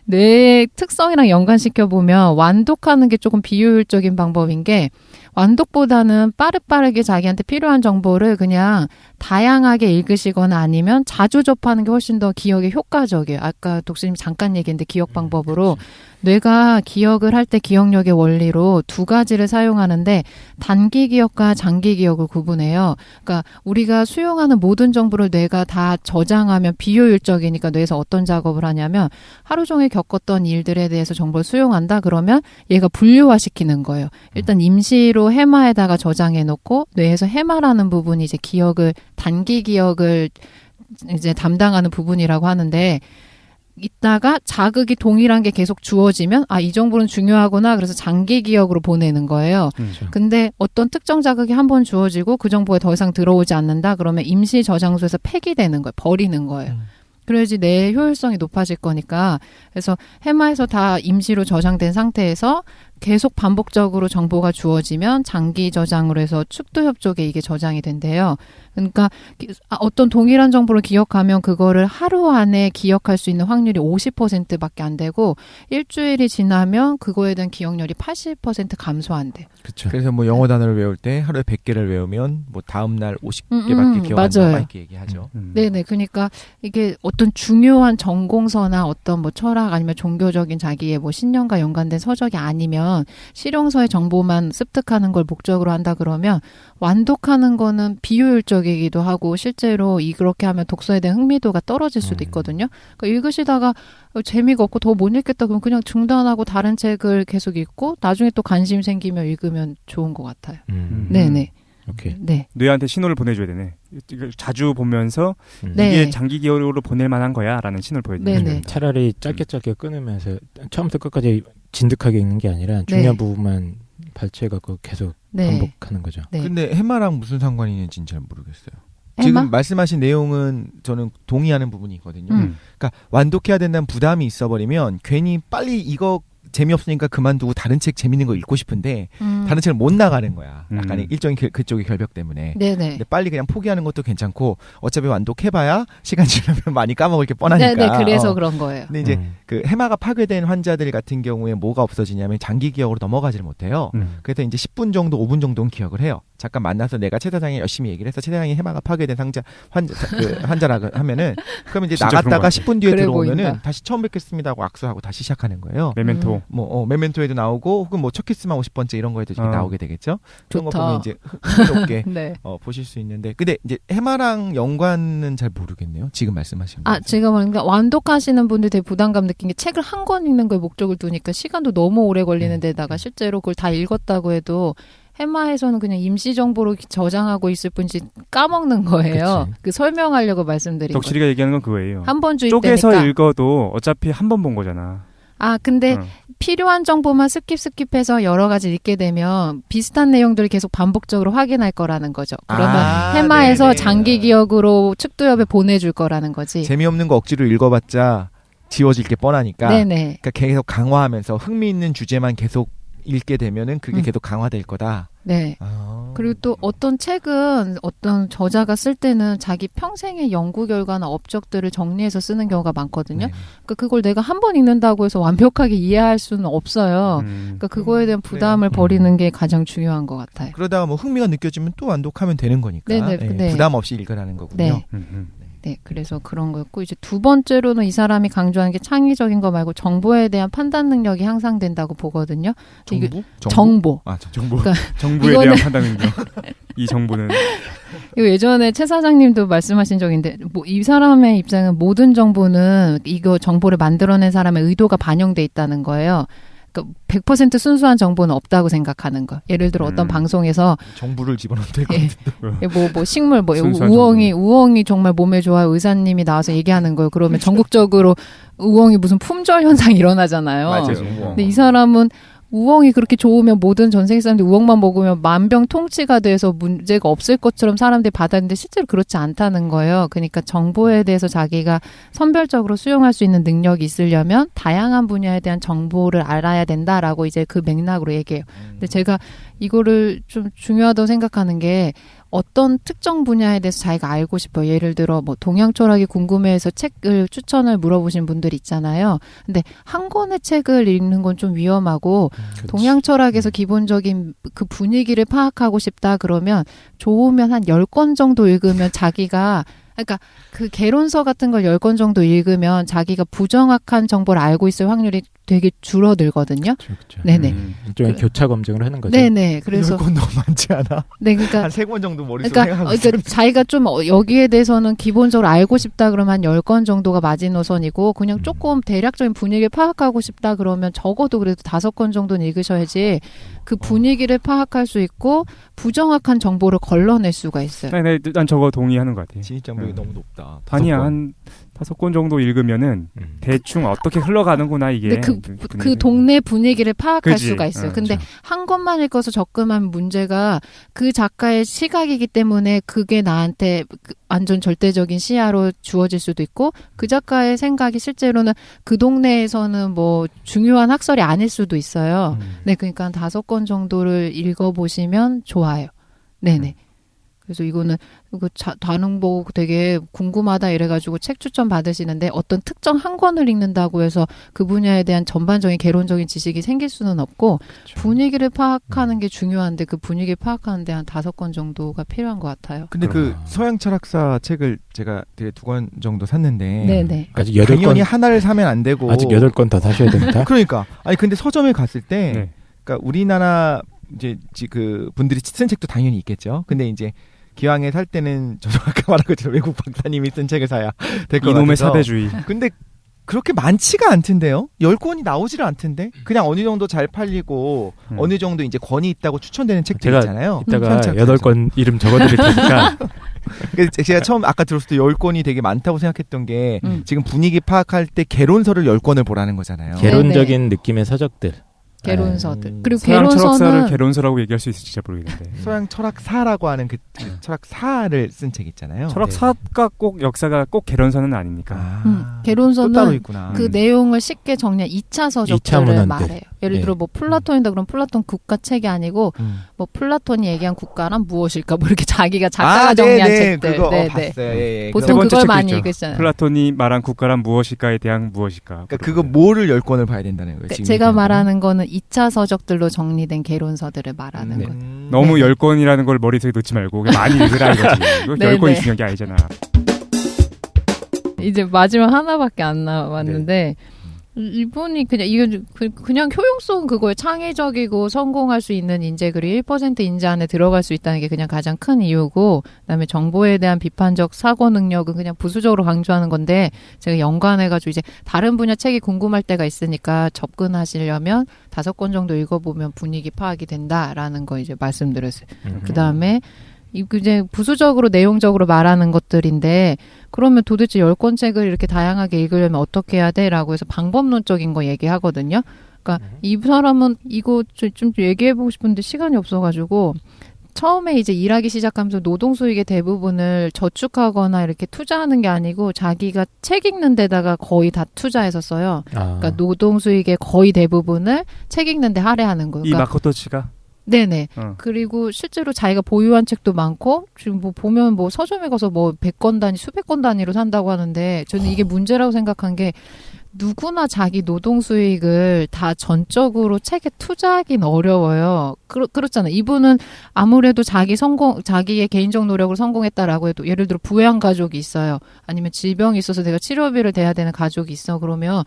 뇌의 특성이랑 연관시켜 보면 완독하는 게 조금 비효율적인 방법인 게 완독보다는 빠르게 자기한테 필요한 정보를 그냥 다양하게 읽으시거나 아니면 자주 접하는 게 훨씬 더 기억에 효과적이에요. 아까 독수님 잠깐 얘기했는데 기억 방법으로 뇌가 기억을 할 때 기억력의 원리로 두 가지를 사용하는데 단기 기억과 장기 기억을 구분해요. 그러니까 우리가 수용하는 모든 정보를 뇌가 다 저장하면 비효율적이니까 뇌에서 어떤 작업을 하냐면 하루 종일 겪었던 일들에 대해서 정보를 수용한다 그러면 얘가 분류화시키는 거예요. 일단 임시로 해마에다가 저장해 놓고 뇌에서 해마라는 부분이 이제 단기 기억을 이제 담당하는 부분이라고 하는데 있다가 자극이 동일한 게 계속 주어지면 이 정보는 중요하구나. 그래서 장기 기억으로 보내는 거예요. 근데 어떤 특정 자극이 한 번 주어지고 그 정보에 더 이상 들어오지 않는다. 그러면 임시 저장소에서 폐기되는 거예요. 버리는 거예요. 그래야지 내 효율성이 높아질 거니까. 그래서 해마에서 다 임시로 저장된 상태에서 계속 반복적으로 정보가 주어지면 장기 저장으로 해서 축두협 쪽에 이게 저장이 된대요. 그러니까 어떤 동일한 정보를 기억하면 그거를 하루 안에 기억할 수 있는 확률이 50%밖에 안 되고 일주일이 지나면 그거에 대한 기억력이 80% 감소한대. 그렇죠. 그래서 뭐 영어 단어를 외울 때 하루에 100개를 외우면 뭐 다음 날 50개밖에 기억 안 나고 이렇게 얘기하죠. 네네. 그러니까 이게 어떤 중요한 전공서나 어떤 뭐 철학 아니면 종교적인 자기의 뭐 신념과 연관된 서적이 아니면 실용서의 정보만 습득하는 걸 목적으로 한다 그러면 완독하는 거는 비효율적이기도 하고 실제로 그렇게 하면 독서에 대한 흥미도가 떨어질 수도 있거든요. 그러니까 읽으시다가 재미가 없고 더 못 읽겠다 그러면 그냥 중단하고 다른 책을 계속 읽고 나중에 또 관심 생기면 읽으면 좋은 것 같아요. 네네. 오케이. 네. 뇌한테 신호를 보내줘야 되네. 자주 보면서 네. 이게 장기 기억으로 보낼 만한 거야라는 신호를 보여줘야 돼. 차라리 짧게 끊으면서 처음부터 끝까지 진득하게 읽는 게 아니라 중요한 부분만 발췌해갖고 계속 반복하는 거죠. 네. 근데 해마랑 무슨 상관이 있는지는 잘 모르겠어요. 지금 말씀하신 내용은 저는 동의하는 부분이 있거든요. 그러니까 완독해야 된다는 부담이 있어버리면 괜히 빨리 이거 재미없으니까 그만두고 다른 책 재밌는 거 읽고 싶은데 다른 책을 못 나가는 거야. 약간 일종의 그쪽의 결벽 때문에. 네네. 근데 빨리 그냥 포기하는 것도 괜찮고 어차피 완독해봐야 시간 지나면 많이 까먹을 게 뻔하니까. 네네. 그래서 그런 거예요. 근데 이제 그 해마가 파괴된 환자들 같은 경우에 뭐가 없어지냐면 장기 기억으로 넘어가지를 못해요. 그래서 이제 10분 정도, 5분 정도는 기억을 해요. 잠깐 만나서 내가 최 사장이 열심히 얘기를 해서 최 사장이 해마가 파괴된 환자라고 하면은 그러면 이제 나갔다가 10분 뒤에 들어오면은 보인다. 다시 처음 뵙겠습니다 하고 악수하고 다시 시작하는 거예요. 메멘토. 메멘토에도 나오고 혹은 뭐 첫 키스만 50번째 이런 거에도 나오게 되겠죠. 그런 거 보면 이제 흥미롭게 네. 보실 수 있는데 근데 이제 해마랑 연관은 잘 모르겠네요. 지금 말씀하신 거. 제가 그러니까 완독하시는 분들 되게 부담감 느낀 게 책을 한 권 읽는 거에 목적을 두니까 시간도 너무 오래 걸리는 데다가 실제로 그걸 다 읽었다고 해도 해마에서는 그냥 임시 정보로 저장하고 있을 뿐이지 까먹는 거예요. 그치. 그 설명하려고 말씀드린 거. 덕실이가 얘기하는 건 그거예요. 한 번 주입 쪼개서 되니까. 읽어도 어차피 한 번 본 거잖아. 근데 필요한 정보만 스킵해서 여러 가지 읽게 되면 비슷한 내용들을 계속 반복적으로 확인할 거라는 거죠. 그러면 해마에서 네네. 장기 기억으로 축두협에 보내줄 거라는 거지. 재미없는 거 억지로 읽어봤자 지워질 게 뻔하니까. 네네. 그러니까 계속 강화하면서 흥미있는 주제만 계속 읽게 되면은 그게 계속 강화될 거다. 네. 그리고 또 어떤 책은 어떤 저자가 쓸 때는 자기 평생의 연구 결과나 업적들을 정리해서 쓰는 경우가 많거든요. 그러니까 그걸 내가 한 번 읽는다고 해서 완벽하게 이해할 수는 없어요. 그러니까 그거에 대한 부담을 버리는 게 가장 중요한 것 같아요. 그러다가 뭐 흥미가 느껴지면 또 완독하면 되는 거니까. 네. 부담 없이 읽으라는 거군요. 네. 네, 그래서 그런 거였고 이제 두 번째로는 이 사람이 강조하는 게 창의적인 거 말고 정보에 대한 판단 능력이 향상된다고 보거든요. 정보. 정보. 그러니까 정보에 대한 판단 능력. 이 정보는. 이거 예전에 최 사장님도 말씀하신 적인데 이 사람의 입장은 모든 정보는 이거 정보를 만들어낸 사람의 의도가 반영돼 있다는 거예요. 그러니까 100% 순수한 정보는 없다고 생각하는 거. 예를 들어 어떤 방송에서 정부를 집어넣을 뭐 식물 우엉이 정말 몸에 좋아요. 의사님이 나와서 얘기하는 거예요. 그러면 전국적으로 우엉이 무슨 품절 현상이 일어나잖아요. 맞아요. 근데 이 사람은 우엉이 그렇게 좋으면 모든 전 세계 사람들이 우엉만 먹으면 만병통치가 돼서 문제가 없을 것처럼 사람들이 받았는데 실제로 그렇지 않다는 거예요. 그러니까 정보에 대해서 자기가 선별적으로 수용할 수 있는 능력이 있으려면 다양한 분야에 대한 정보를 알아야 된다라고 이제 그 맥락으로 얘기해요. 근데 제가 이거를 좀 중요하다고 생각하는 게 어떤 특정 분야에 대해서 자기가 알고 싶어요. 예를 들어 뭐 동양 철학이 궁금해해서 책을 추천을 물어보신 분들 있잖아요. 근데 한 권의 책을 읽는 건 좀 위험하고 동양 철학에서 기본적인 그 분위기를 파악하고 싶다 그러면 좋으면 한 10권 정도 읽으면 자기가 그러니까 그 개론서 같은 걸 10권 정도 읽으면 자기가 부정확한 정보를 알고 있을 확률이 되게 줄어들거든요. 그렇죠. 네네. 일종의 교차 검증을 하는 거죠. 네네. 그래서 10권 너무 많지 않아? 네, 그러니까 한 3권 정도 머릿속에 생각하고 있어요. 그러니까 자기가 좀 여기에 대해서는 기본적으로 알고 싶다 그러면 한 10권 정도가 마지노선이고 그냥 조금 대략적인 분위기를 파악하고 싶다 그러면 적어도 그래도 5권 정도는 읽으셔야지 그 분위기를 파악할 수 있고 부정확한 정보를 걸러낼 수가 있어요. 난 저거 동의하는 것 같아. 진입 장벽이 너무 높다. 아니야, 한 5권 정도 읽으면은 대충 어떻게 흘러가는구나 이게. 근데 그 동네 분위기를 파악할 그치? 수가 있어요. 근데 그렇죠. 한 권만 읽어서 접근하면 문제가 그 작가의 시각이기 때문에 그게 나한테 완전 절대적인 시야로 주어질 수도 있고 그 작가의 생각이 실제로는 그 동네에서는 뭐 중요한 학설이 아닐 수도 있어요. 네, 그러니까 한 5권 정도를 읽어보시면 좋아요. 네네. 그래서 이거는 단응 보고 되게 궁금하다 이래가지고 책 추천 받으시는데 어떤 특정 한 권을 읽는다고 해서 그 분야에 대한 전반적인 개론적인 지식이 생길 수는 없고 그렇죠. 분위기를 파악하는 게 중요한데 그 분위기 파악하는데 한 5권 정도가 필요한 것 같아요. 근데 그 서양 철학사 책을 제가 되게 2권 정도 샀는데 네네. 아직 8권 당연히 하나를 사면 안 되고 아직 8권 더 사셔야 됩니다. 그러니까 아니 근데 서점에 갔을 때 네. 그러니까 우리나라 이제 그 분들이 쓴 책도 당연히 있겠죠. 근데 이제 기왕에 살 때는 저도 아까 말한 것처럼 외국 박사님이 쓴 책을 사야 될 것 같아서 이놈의 사대주의. 근데 그렇게 많지가 않던데요. 10권이 나오지를 않던데 그냥 어느 정도 잘 팔리고 어느 정도 이제 권위 있다고 추천되는 책들 있잖아요. 이따가 8권 이름 적어드릴 테니까 제가 처음 아까 들었을 때 10권이 되게 많다고 생각했던 게 지금 분위기 파악할 때 개론서를 10권을 보라는 거잖아요. 개론적인 네네. 느낌의 서적들. 개론서들. 그리고 서양 철학사를 개론서는 개론서라고 얘기할 수 있을지 잘 모르겠는데. 서양 철학사라고 하는 그 철학사를 쓴 책 있잖아요. 철학사가 꼭 역사가 꼭 개론서는 아니니까. 개론서는 또 따로 있구나. 그 내용을 쉽게 정리한 2차 서적들을 말해요. 예를 들어 뭐 플라톤이다 그럼 플라톤 국가 책이 아니고 뭐 플라톤이 얘기한 국가란 무엇일까 뭐 이렇게 자기가 작가가 정리한 책들. 그거 봤어요. 예, 예. 보통 그걸 많이 있죠. 읽으시잖아요. 플라톤이 말한 국가란 무엇일까에 대한 무엇일까. 그러니까 그거 뭐를 10권을 봐야 된다는 거예요. 지금 제가 말하는 거는 2차 서적들로 정리된 개론서들을 말하는 거예요. 너무 10권이라는 걸 머릿속에 넣지 말고 그냥 많이 읽으라 이거지. 이거 10권이 중요한 게 아니잖아. 이제 마지막 하나밖에 안 남았는데 이분이 그냥 효용성 그거에 창의적이고 성공할 수 있는 인재 그리고 1% 인재 안에 들어갈 수 있다는 게 그냥 가장 큰 이유고 그다음에 정보에 대한 비판적 사고 능력은 그냥 부수적으로 강조하는 건데 제가 연관해가지고 이제 다른 분야 책이 궁금할 때가 있으니까 접근하시려면 5권 정도 읽어보면 분위기 파악이 된다라는 거 이제 말씀드렸어요. 그다음에 이제 부수적으로 내용적으로 말하는 것들인데 그러면 도대체 10권 책을 이렇게 다양하게 읽으려면 어떻게 해야 돼? 라고 해서 방법론적인 거 얘기하거든요. 그러니까 이 사람은 이거 좀 얘기해보고 싶은데 시간이 없어가지고 처음에 이제 일하기 시작하면서 노동 수익의 대부분을 저축하거나 이렇게 투자하는 게 아니고 자기가 책 읽는 데다가 거의 다 투자했었어요. 그러니까 노동 수익의 거의 대부분을 책 읽는 데 할애하는 거예요. 이 마코토치가? 네네. 그리고 실제로 자기가 보유한 책도 많고, 지금 뭐 보면 뭐 서점에 가서 뭐 100권 단위, 수백 권 단위로 산다고 하는데, 저는 이게 문제라고 생각한 게, 누구나 자기 노동 수익을 다 전적으로 책에 투자하긴 어려워요. 그렇잖아요. 이분은 아무래도 자기의 개인적 노력으로 성공했다라고 해도, 예를 들어 부양 가족이 있어요. 아니면 질병이 있어서 내가 치료비를 대야 되는 가족이 있어. 그러면,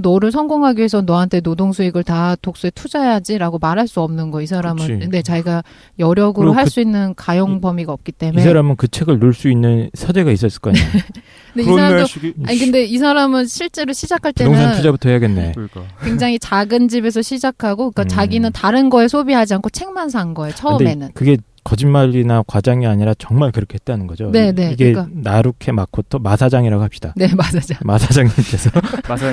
너를 성공하기 위해서 너한테 노동 수익을 다 독서에 투자해야지라고 말할 수 없는 거. 이 사람은 근데 자기가 여력으로 할 수 있는 가용 범위가 없기 때문에 이 사람은 그 책을 놓을 수 있는 서재가 있었을 거 아니야. 근데 이 사람도 근데 이 사람은 실제로 시작할 때는 부동산 투자부터 해야겠네. 그러니까. 굉장히 작은 집에서 시작하고 그러니까 자기는 다른 거에 소비하지 않고 책만 산 거예요. 처음에는. 그게 거짓말이나 과장이 아니라 정말 그렇게 했다는 거죠. 네네. 이게 그러니까. 나루케 마코토 마사장이라고 합시다. 네, 마사장. 마사장님께서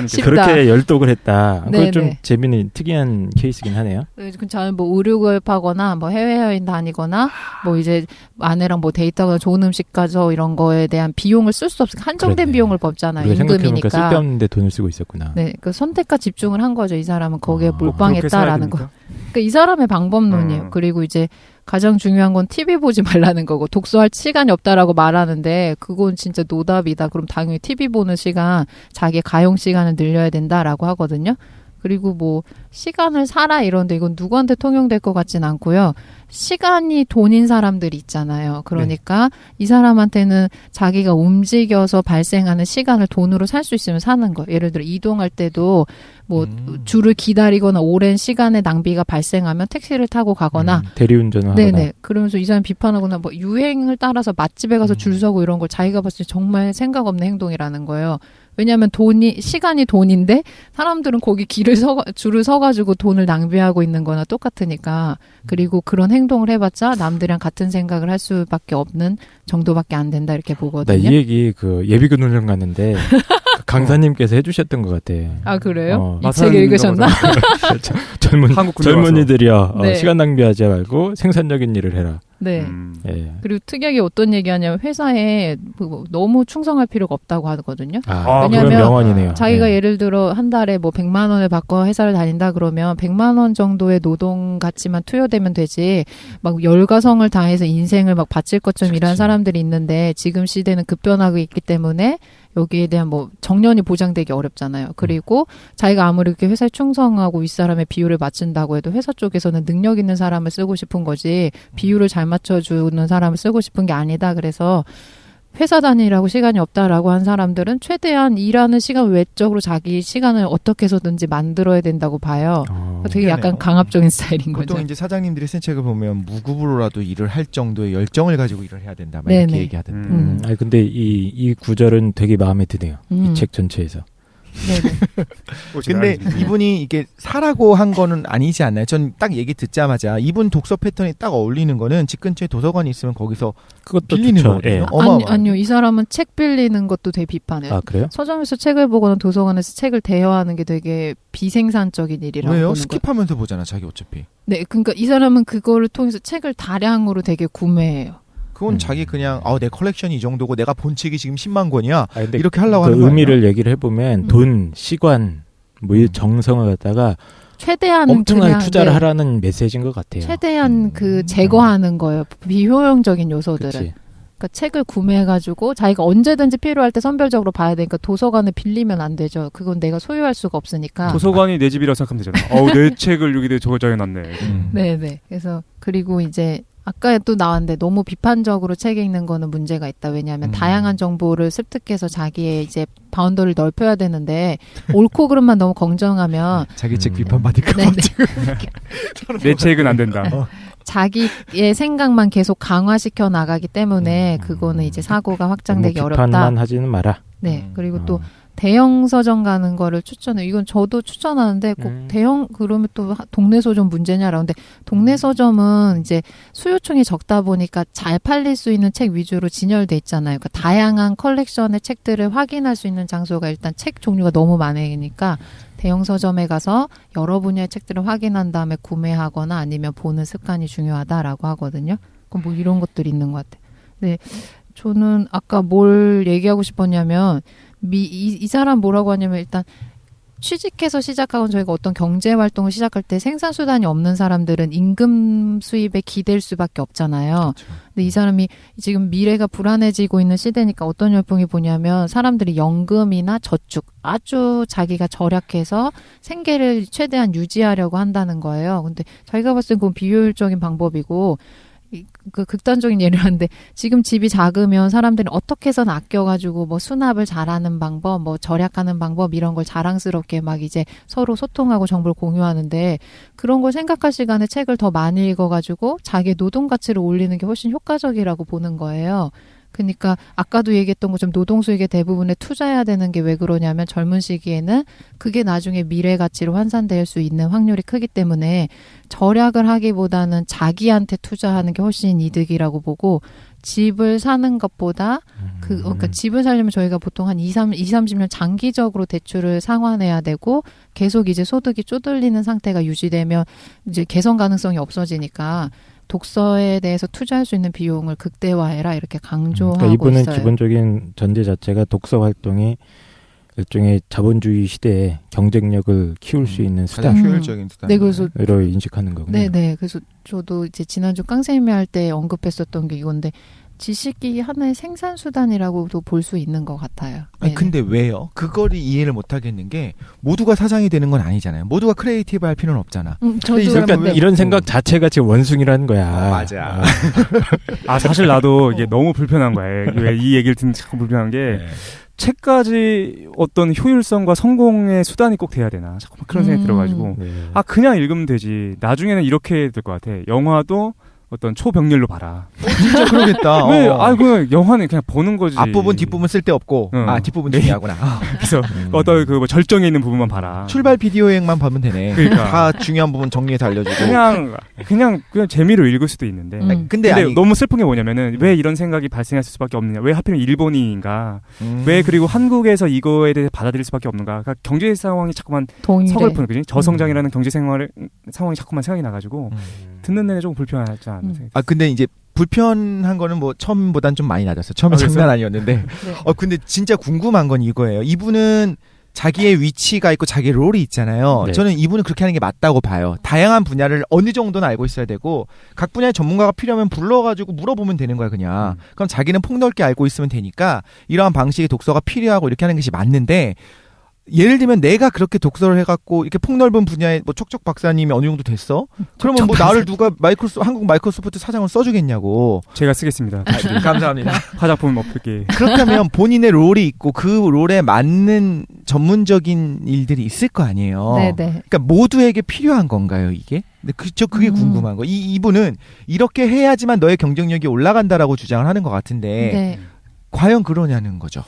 쉽다. 그렇게 열독을 했다. 그건 좀 네네. 재미있는 특이한 케이스긴 하네요. 저는 뭐 의료급하거나 뭐 해외여행 다니거나 뭐 이제 아내랑 뭐 데이트하거나 좋은 음식 가서 이런 거에 대한 비용을 쓸 수 없으니까 한정된 그러네. 비용을 법잖아요. 우리가 생각해보니까 임금이니까. 쓸데없는데 돈을 쓰고 있었구나. 네, 그 선택과 집중을 한 거죠. 이 사람은 거기에 그렇게 몰빵했다라는 거. 살아야 그러니까 이 사람의 방법론이에요. 그리고 이제 가장 중요한 건 TV 보지 말라는 거고 독서할 시간이 없다라고 말하는데 그건 진짜 노답이다. 그럼 당연히 TV 보는 시간, 자기의 가용 시간을 늘려야 된다라고 하거든요. 그리고 뭐 시간을 사라 이런데 이건 누구한테 통용될 것 같진 않고요. 시간이 돈인 사람들이 있잖아요. 그러니까 이 사람한테는 자기가 움직여서 발생하는 시간을 돈으로 살 수 있으면 사는 거예요. 예를 들어 이동할 때도 뭐 줄을 기다리거나 오랜 시간의 낭비가 발생하면 택시를 타고 가거나 대리운전을 하거나. 네네. 그러면서 이 사람 비판하거나 뭐 유행을 따라서 맛집에 가서 줄 서고 이런 걸 자기가 봤을 때 정말 생각 없는 행동이라는 거예요. 왜냐하면 시간이 돈인데 사람들은 거기 줄을 서가지고 돈을 낭비하고 있는 거나 똑같으니까. 그리고 그런 행동을 해봤자 남들이랑 같은 생각을 할 수밖에 없는 정도밖에 안 된다 이렇게 보거든요. 나 이 얘기 예비군 훈련 갔는데 그 강사님께서 해주셨던 것 같아. 아 그래요? 이 책 마사님 읽으셨나? 젊은이들이여 네. 시간 낭비하지 말고 생산적인 일을 해라. 네. 예. 그리고 특이하게 어떤 얘기하냐면 회사에 너무 충성할 필요가 없다고 하거든요. 그건 명언이네요. 자기가 예. 예를 들어 한 달에 뭐 100만 원을 받고 회사를 다닌다 그러면 100만 원 정도의 노동 가치만 투여되면 되지 막 열과성을 다해서 인생을 막 바칠 것처럼 일하는 사람들이 있는데 지금 시대는 급변하고 있기 때문에 여기에 대한 뭐 정년이 보장되기 어렵잖아요. 그리고 자기가 아무리 이렇게 회사에 충성하고 윗사람의 비율을 맞춘다고 해도 회사 쪽에서는 능력 있는 사람을 쓰고 싶은 거지 비율을 잘 맞춰주는 사람을 쓰고 싶은 게 아니다. 그래서 회사 다니라고 시간이 없다라고 한 사람들은 최대한 일하는 시간 외적으로 자기 시간을 어떻게 해서든지 만들어야 된다고 봐요. 되게 약간 강압적인 스타일인 거죠. 보통 이제 사장님들이 쓴 책을 보면 무급으로라도 일을 할 정도의 열정을 가지고 일을 해야 된다. 막 이렇게 얘기하던데. 아니 근데 이 구절은 되게 마음에 드네요. 이 책 전체에서. 네네. 근데 이분이 이게 사라고 한 거는 아니지 않나요? 전 딱 얘기 듣자마자 이분 독서 패턴이 딱 어울리는 거는 집 근처에 도서관이 있으면 거기서 그것도 빌리는 좋죠. 거예요. 예. 아니요. 이 사람은 책 빌리는 것도 되게 비판해요. 아 그래요? 서점에서 책을 보거나 도서관에서 책을 대여하는 게 되게 비생산적인 일이라고 왜요? 보는 거예요. 스킵하면서 보잖아 자기 어차피. 네, 그러니까 이 사람은 그거를 통해서 책을 다량으로 되게 구매해요. 그건 자기 그냥 내 컬렉션이 이 정도고 내가 본 책이 지금 10만 권이야. 근데 이렇게 하려고 그 하는 거 의미를 아니야? 얘기를 해보면 돈, 시간, 뭐 이 정성을 갖다가 최대한 엄청나게 그냥, 투자를 네, 하라는 메시지인 것 같아요. 최대한 그 제거하는 거예요. 비효용적인 요소들은. 그치. 그러니까 책을 구매해가지고 자기가 언제든지 필요할 때 선별적으로 봐야 되니까 도서관을 빌리면 안 되죠. 그건 내가 소유할 수가 없으니까. 도서관이 내 집이라고 생각하면 되잖아. 내 책을 여기다 저장해놨네. 네네. 그래서 그리고 이제 아까 또 나왔는데 너무 비판적으로 책 읽는 거는 문제가 있다. 왜냐하면 다양한 정보를 습득해서 자기의 이제 바운더를 넓혀야 되는데 옳고 그름만 너무 걱정하면 자기 책 비판받을까 봐. 내 책은 안 된다. 자기의 생각만 계속 강화시켜 나가기 때문에 그거는 이제 사고가 확장되기 어렵다. 비판만 하지는 마라. 네. 그리고 또 대형 서점 가는 거를 추천해요. 이건 저도 추천하는데 꼭 대형 그러면 또 동네 서점 문제냐라고. 근데 동네 서점은 이제 수요층이 적다 보니까 잘 팔릴 수 있는 책 위주로 진열돼 있잖아요. 그러니까 다양한 컬렉션의 책들을 확인할 수 있는 장소가 일단 책 종류가 너무 많으니까 대형 서점에 가서 여러 분야의 책들을 확인한 다음에 구매하거나 아니면 보는 습관이 중요하다라고 하거든요. 그럼 뭐 이런 것들이 있는 것 같아요. 네, 저는 아까 뭘 얘기하고 싶었냐면 이 사람 뭐라고 하냐면 일단 취직해서 시작하고 저희가 어떤 경제 활동을 시작할 때 생산 수단이 없는 사람들은 임금 수입에 기댈 수밖에 없잖아요. 그렇죠. 근데 이 사람이 지금 미래가 불안해지고 있는 시대니까 어떤 열풍이 보냐면 사람들이 연금이나 저축 아주 자기가 절약해서 생계를 최대한 유지하려고 한다는 거예요. 근데 저희가 봤을 땐 그건 비효율적인 방법이고 그 극단적인 예를 하는데 지금 집이 작으면 사람들이 어떻게 해서는 아껴가지고 뭐 수납을 잘하는 방법, 뭐 절약하는 방법 이런 걸 자랑스럽게 막 이제 서로 소통하고 정보를 공유하는데 그런 걸 생각할 시간에 책을 더 많이 읽어가지고 자기의 노동 가치를 올리는 게 훨씬 효과적이라고 보는 거예요. 그러니까 아까도 얘기했던 것처럼 노동수익의 대부분에 투자해야 되는 게 왜 그러냐면 젊은 시기에는 그게 나중에 미래 가치로 환산될 수 있는 확률이 크기 때문에 절약을 하기보다는 자기한테 투자하는 게 훨씬 이득이라고 보고 집을 사는 것보다 그러니까 집을 살려면 저희가 보통 한 30년 장기적으로 대출을 상환해야 되고 계속 이제 소득이 쪼들리는 상태가 유지되면 이제 개선 가능성이 없어지니까 독서에 대해서 투자할 수 있는 비용을 극대화해라 이렇게 강조하고 그러니까 이분은 있어요. 기본적인 전제 자체가 독서 활동이 일종의 자본주의 시대에 경쟁력을 키울 수 있는 가장 효율적인 수단. 네, 그래서 으로 인식하는 거군요. 네. 그래서 저도 이제 지난주 깡세미 할 때 언급했었던 게 이건데 지식이 하나의 생산 수단이라고도 볼 수 있는 것 같아요. 아니, 근데 왜요? 그거를 이해를 못 하겠는 게 모두가 사장이 되는 건 아니잖아요. 모두가 크리에이티브 할 필요는 없잖아. 저도 그러니까 이런 생각 자체가 지금 원숭이라는 거야. 맞아. 사실 나도 이게 너무 불편한 거야. 왜 이 얘기를 듣는 참 불편한 게 책까지 어떤 효율성과 성공의 수단이 꼭 돼야 되나 자꾸 그런 생각이 들어가지고 그냥 읽으면 되지. 나중에는 이렇게 될 것 같아. 영화도 어떤 초병렬로 봐라. 진짜 그러겠다. 왜? 그 영화는 그냥 보는 거지. 앞부분 뒷부분 쓸데없고 뒷부분 중요하구나. 그래서 어떤 그 뭐 절정에 있는 부분만 봐라. 출발 비디오 여행만 보면 되네. 그러니까. 다 중요한 부분 정리해서 알려주고. 그냥 재미로 읽을 수도 있는데. 근데 너무 슬픈 게 뭐냐면은 왜 이런 생각이 발생할 수밖에 없느냐. 왜 하필이면 일본인인가. 왜 그리고 한국에서 이거에 대해 받아들일 수밖에 없는가. 그러니까 경제 상황이 자꾸만 서글픈 그지? 저성장이라는 경제 상황이 자꾸만 생각이 나가지고 듣는 내내 조금 불편하지 않으세요? 근데 이제 불편한 거는 뭐 처음보단 좀 많이 낮았어요. 처음에 장난 아니었는데. 네. 근데 진짜 궁금한 건 이거예요. 이분은 자기의 위치가 있고 자기의 롤이 있잖아요. 네. 저는 이분은 그렇게 하는 게 맞다고 봐요. 다양한 분야를 어느 정도는 알고 있어야 되고 각 분야의 전문가가 필요하면 불러가지고 물어보면 되는 거야 그냥. 그럼 자기는 폭넓게 알고 있으면 되니까 이러한 방식의 독서가 필요하고 이렇게 하는 것이 맞는데 예를 들면 내가 그렇게 독서를 해갖고 이렇게 폭넓은 분야에 뭐 척척 박사님이 어느 정도 됐어? 그러면 뭐 나를 누가 한국 마이크로소프트 사장을 써주겠냐고. 제가 쓰겠습니다. 감사합니다. 화작품 업계. 그렇다면 본인의 롤이 있고 그 롤에 맞는 전문적인 일들이 있을 거 아니에요. 네네. 그러니까 모두에게 필요한 건가요 이게? 근데 그게 궁금한 거. 이분은 이렇게 해야지만 너의 경쟁력이 올라간다라고 주장을 하는 것 같은데. 네. 과연 그러냐는 거죠.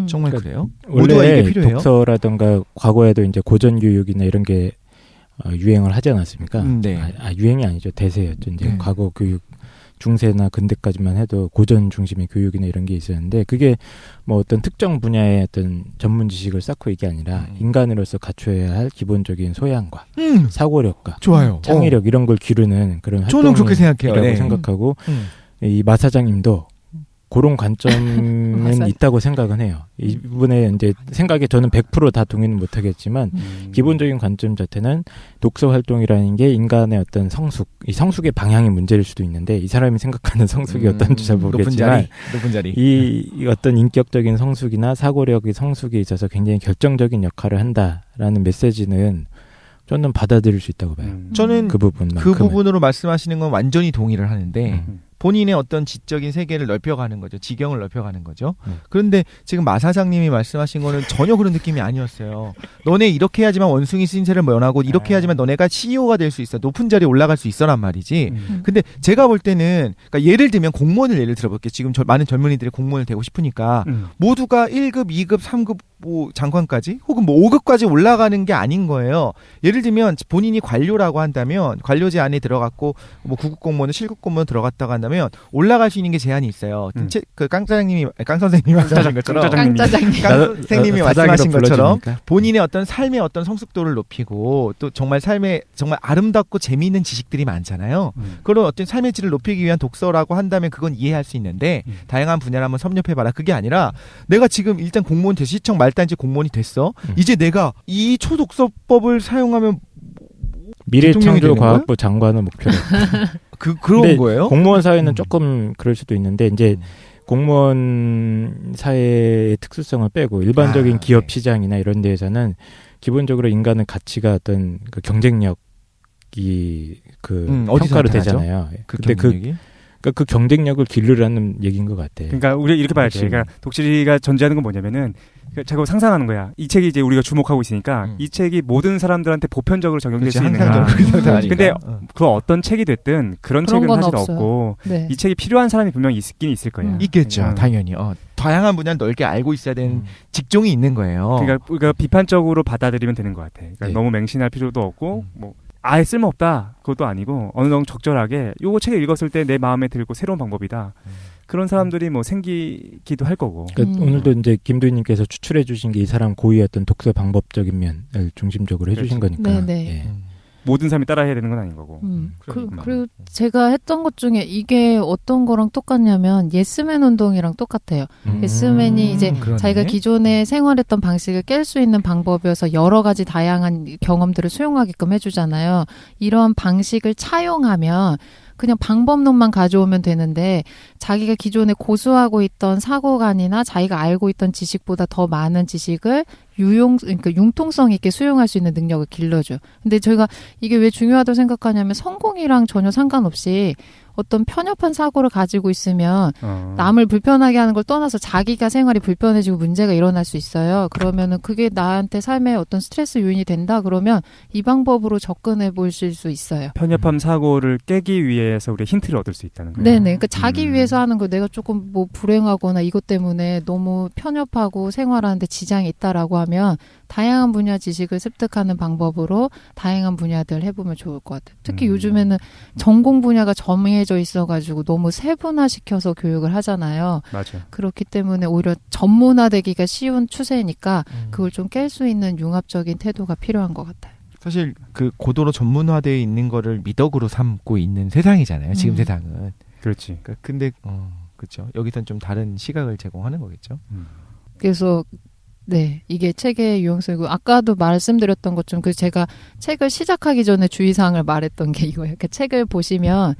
정말 그래요? 모두가 이게 필요해요? 독서라든가 과거에도 이제 고전 교육이나 이런 게 유행을 하지 않았습니까? 네. 유행이 아니죠. 대세였죠. 이제 과거 교육 중세나 근대까지만 해도 고전 중심의 교육이나 이런 게 있었는데 그게 뭐 어떤 특정 분야의 어떤 전문 지식을 쌓고 이게 아니라 인간으로서 갖춰야 할 기본적인 소양과 사고력과 좋아요. 창의력 이런 걸 기르는 그런 저는 그렇게 생각해요. 네. 생각하고 이 마 사장님도 그런 관점은 있다고 생각은 해요. 이분의 이제 생각에 저는 100% 다 동의는 못하겠지만 기본적인 관점 자체는 독서 활동이라는 게 인간의 어떤 이 성숙의 방향이 문제일 수도 있는데 이 사람이 생각하는 성숙이 어떤지 잘 모르겠지만 높은 자리. 이 어떤 인격적인 성숙이나 사고력의 성숙에 있어서 굉장히 결정적인 역할을 한다라는 메시지는 저는 받아들일 수 있다고 봐요. 저는 그 부분으로 말씀하시는 건 완전히 동의를 하는데 본인의 어떤 지적인 세계를 넓혀가는 거죠. 지경을 넓혀가는 거죠. 그런데 지금 마 사장님이 말씀하신 거는 전혀 그런 느낌이 아니었어요. 너네 이렇게 해야지만 원숭이 신세를 면하고 이렇게 해야지만 너네가 CEO가 될 수 있어. 높은 자리에 올라갈 수 있어란 말이지. 근데 제가 볼 때는 그러니까 예를 들면 공무원을 예를 들어볼게요. 지금 많은 젊은이들이 공무원을 되고 싶으니까 모두가 1급, 2급, 3급 뭐 장관까지 혹은 뭐 5급까지 올라가는 게 아닌 거예요. 예를 들면 본인이 관료라고 한다면 관료제 안에 들어갔고 뭐 9급 공무원, 7급 공무원 들어갔다고 한다면 올라갈 수 있는 게 제한이 있어요. 강 선생님이 말씀하신 것처럼 강 선생님이 말씀하신 것처럼 본인의 어떤 삶의 어떤 성숙도를 높이고 또 정말 아름답고 재미있는 지식들이 많잖아요. 그런 어떤 삶의 질을 높이기 위한 독서라고 한다면 그건 이해할 수 있는데 다양한 분야를 한번 섭렵해봐라. 그게 아니라 내가 지금 일단 공무원 돼서 시청 말단지 공무원이 됐어. 이제 내가 이 초독서법을 사용하면 미래창조과학부 장관을 목표로 그런 거예요? 공무원 사회는 조금 그럴 수도 있는데 이제 공무원 사회의 특수성을 빼고 일반적인 기업 시장이나 이런 데에서는 기본적으로 인간의 가치가 어떤 그 경쟁력이 평가로 되잖아요. 근데 그 경쟁력을 기르라는 얘기인 것 같아. 그러니까 우리 이렇게 봐야지. 그러니까 독실이가 전제하는 건 뭐냐면은 자꾸 상상하는 거야. 이 책이 이제 우리가 주목하고 있으니까 이 책이 모든 사람들한테 보편적으로 적용될 수 있는가. 근데 그 어떤 책이 됐든 그런 책은 사실 없고 네. 이 책이 필요한 사람이 분명히 있긴 있을 거예요. 있겠죠. 당연히. 다양한 분야를 넓게 알고 있어야 되는 직종이 있는 거예요. 그러니까 우리가 비판적으로 받아들이면 되는 것 같아. 그러니까 네. 너무 맹신할 필요도 없고 뭐 아예 쓸모없다 그것도 아니고 어느 정도 적절하게 요거 책을 읽었을 때 내 마음에 들고 새로운 방법이다. 그런 사람들이 뭐 생기기도 할 거고. 그러니까 오늘도 이제 김도희님께서 추출해 주신 게 이 사람 고유의 어떤 독서 방법적인 면을 중심적으로 해주신 거니까. 네네. 예. 모든 사람이 따라 해야 되는 건 아닌 거고. 그리고 제가 했던 것 중에 이게 어떤 거랑 똑같냐면 예스맨 운동이랑 똑같아요. 예스맨이 이제 그러네. 자기가 기존에 생활했던 방식을 깰 수 있는 방법이어서 여러 가지 다양한 경험들을 수용하게끔 해주잖아요. 이런 방식을 차용하면 그냥 방법론만 가져오면 되는데 자기가 기존에 고수하고 있던 사고관이나 자기가 알고 있던 지식보다 더 많은 지식을 그러니까 융통성 있게 수용할 수 있는 능력을 길러줘요. 근데 저희가 이게 왜 중요하다고 생각하냐면 성공이랑 전혀 상관없이 어떤 편협한 사고를 가지고 있으면 남을 불편하게 하는 걸 떠나서 자기가 생활이 불편해지고 문제가 일어날 수 있어요. 그러면은 그게 나한테 삶에 어떤 스트레스 요인이 된다 그러면 이 방법으로 접근해 보실 수 있어요. 편협한 사고를 깨기 위해서 우리 힌트를 얻을 수 있다는 거예요. 네네. 그러니까 자기 위해서 하는 거 내가 조금 뭐 불행하거나 이것 때문에 너무 편협하고 생활하는데 지장이 있다라고 하면 다양한 분야 지식을 습득하는 방법으로 다양한 분야들 해보면 좋을 것 같아요. 특히 요즘에는 전공 분야가 정해져 있어가지고 너무 세분화시켜서 교육을 하잖아요. 맞아요. 그렇기 때문에 오히려 전문화되기가 쉬운 추세니까 그걸 좀 깰 수 있는 융합적인 태도가 필요한 것 같아요. 사실 그 고도로 전문화되어 있는 거를 미덕으로 삼고 있는 세상이잖아요. 지금 세상은. 그렇지. 근데 그렇죠. 여기선 좀 다른 시각을 제공하는 거겠죠. 그래서 네, 이게 책의 유용성이고 아까도 말씀드렸던 것처럼 그 제가 책을 시작하기 전에 주의사항을 말했던 게 이거예요. 그 책을 보시면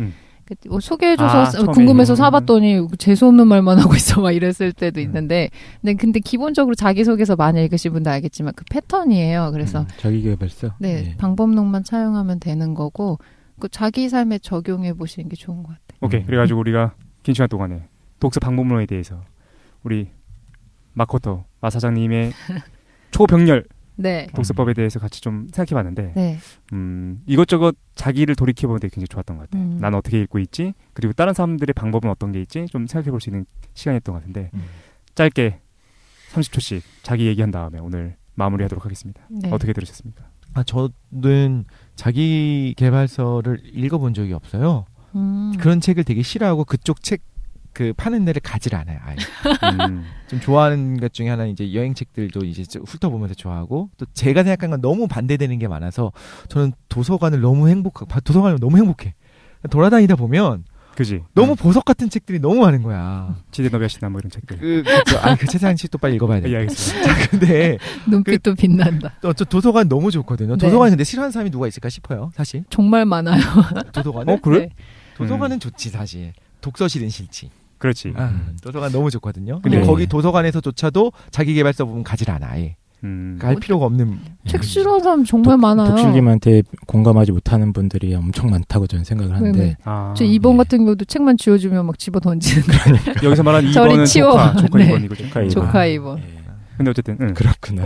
뭐 소개해줘서 궁금해서 사봤더니 재수없는 말만 하고 있어 막 이랬을 때도 있는데 근데 기본적으로 자기소개서 많이 읽으신 분도 알겠지만 그 패턴이에요. 그래서 자기계발서? 네, 방법론만 차용하면 되는 거고 그 자기 삶에 적용해 보시는 게 좋은 것 같아요. 오케이. 그래가지고 우리가 긴 시간 동안에 독서 방법론에 대해서 우리 마코토 마 사장님의 초병렬 네. 독서법에 대해서 같이 좀 생각해봤는데 네. 이것저것 자기를 돌이켜보는데 굉장히 좋았던 것 같아요. 난 어떻게 읽고 있지? 그리고 다른 사람들의 방법은 어떤 게 있지? 좀 생각해볼 수 있는 시간이었던 것 같은데 짧게 30초씩 자기 얘기한 다음에 오늘 마무리하도록 하겠습니다. 네. 어떻게 들으셨습니까? 저는 자기 개발서를 읽어본 적이 없어요. 그런 책을 되게 싫어하고 그쪽 책 그 파는 데를 가질 않아요. 아예. 좀 좋아하는 것 중에 하나는 이제 여행책들도 이제 훑어보면서 좋아하고 또 제가 생각한 건 너무 반대되는 게 많아서 저는 도서관을 너무 도서관을 너무 행복해. 돌아다니다 보면 그지? 너무 보석 같은 책들이 너무 많은 거야. 지대너비아시나 뭐 이런 책들. 그 최상희 씨도 빨리 읽어봐야 돼. 예, 알겠습니다. 자, 근데 눈빛도 빛난다. 저 도서관 너무 좋거든요. 네. 도서관 근데 싫어하는 사람이 누가 있을까 싶어요. 사실. 정말 많아요. 도서관은? 그래? 네. 도서관은 좋지 사실. 독서실은 싫지. 그렇지. 도서관 너무 좋거든요. 근데 네. 거기 도서관에서조차도 자기 개발서 부분 가질 않아. 아예. 그러니까 할 필요가 없는. 책 싫어하는 사람 정말 많아요. 독실님한테 공감하지 못하는 분들이 엄청 많다고 저는 생각을 하는데. 네네. 저 2번 같은 경우도 책만 지워주면 막 집어 던지는 거예요. 여기서 말하는 저리 2번은 치워. 조카 네. 2번이고 조카 2번. 근데 어쨌든 그렇구나.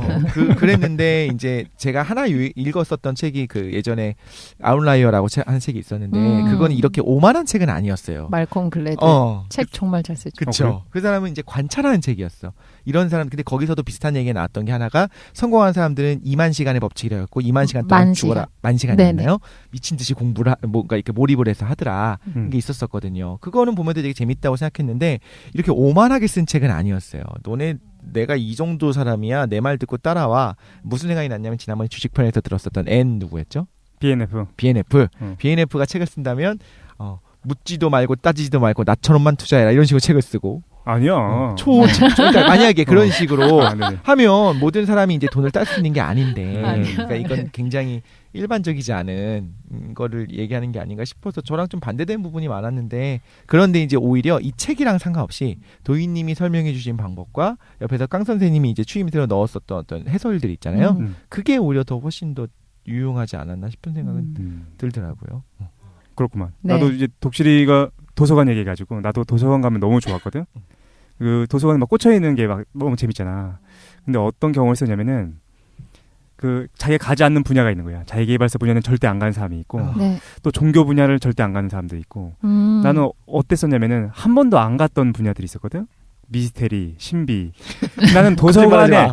그랬는데 이제 제가 하나 읽었었던 책이 그 예전에 아웃라이어라고 하는 책이 있었는데 그건 이렇게 오만한 책은 아니었어요. 말콤 글래드. 책 정말 잘 쓰죠. 그렇죠. 그 사람은 이제 관찰하는 책이었어. 이런 사람 근데 거기서도 비슷한 얘기가 나왔던 게 하나가 성공한 사람들은 2만 시간의 법칙이라고 2만 시간 동안 죽어라. 만 시간이었나요? 미친 듯이 공부를 뭔가 이렇게 몰입을 해서 하더라. 게 있었었거든요. 그거는 보면 되게 재밌다고 생각했는데 이렇게 오만하게 쓴 책은 아니었어요. 내가 이 정도 사람이야. 내 말 듣고 따라와. 무슨 생각이 났냐면 지난번에 주식편에서 들었었던 N 누구였죠? BNF가 책을 쓴다면 묻지도 말고 따지지도 말고 나처럼만 투자해라 이런 식으로 책을 쓰고 아니야. 그러니까 만약에 그런 식으로 네네. 하면 모든 사람이 이제 돈을 딸 수 있는 게 아닌데 그러니까 이건 굉장히 일반적이지 않은 거를 얘기하는 게 아닌가 싶어서 저랑 좀 반대되는 부분이 많았는데 그런데 이제 오히려 이 책이랑 상관없이 도희님이 설명해 주신 방법과 옆에서 깡 선생님이 이제 추임새로 넣었었던 어떤 해설들 있잖아요. 그게 오히려 더 훨씬 더 유용하지 않았나 싶은 생각은 들더라고요. 그렇구만. 네. 나도 이제 독실이가 도서관 얘기해가지고 나도 도서관 가면 너무 좋았거든. 그 도서관에 막 꽂혀 있는 게 막 너무 재밌잖아. 근데 어떤 경험을 쓰냐면은 그 자기가 가지 않는 분야가 있는 거야. 자기개발서 분야는 절대 안 가는 사람이 있고 네. 또 종교 분야를 절대 안 가는 사람도 있고 나는 어땠었냐면은 한 번도 안 갔던 분야들이 있었거든. 미스테리, 신비. 나는 도서관에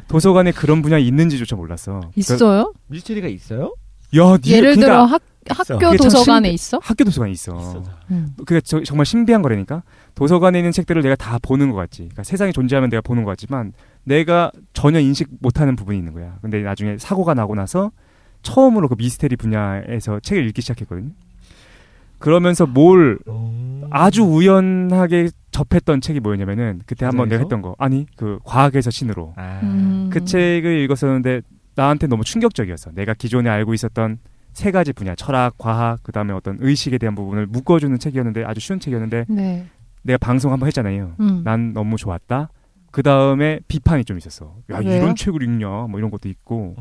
도서관에 그런 분야 있는지조차 몰랐어. 있어요? 미스테리가 있어요? 야, 예를 들어 학교 도서관에 있어? 학교 도서관에 있어. 그게 정말 신비한 거라니까. 도서관에 있는 책들을 내가 다 보는 것 같지. 그러니까 세상에 존재하면 내가 보는 것 같지만 내가 전혀 인식 못하는 부분이 있는 거야. 근데 나중에 사고가 나고 나서 처음으로 그 미스테리 분야에서 책을 읽기 시작했거든요. 그러면서 아주 우연하게 접했던 책이 뭐였냐면은 그때 한번 내가 했던 거. 아니, 그 과학에서 신으로. 그 책을 읽었었는데 나한테 너무 충격적이었어. 내가 기존에 알고 있었던 세 가지 분야, 철학, 과학, 그 다음에 어떤 의식에 대한 부분을 묶어주는 책이었는데 아주 쉬운 책이었는데 네. 내가 방송 한번 했잖아요. 난 너무 좋았다. 그 다음에 비판이 좀 있었어. 야, 왜요? 이런 책을 읽냐? 뭐 이런 것도 있고.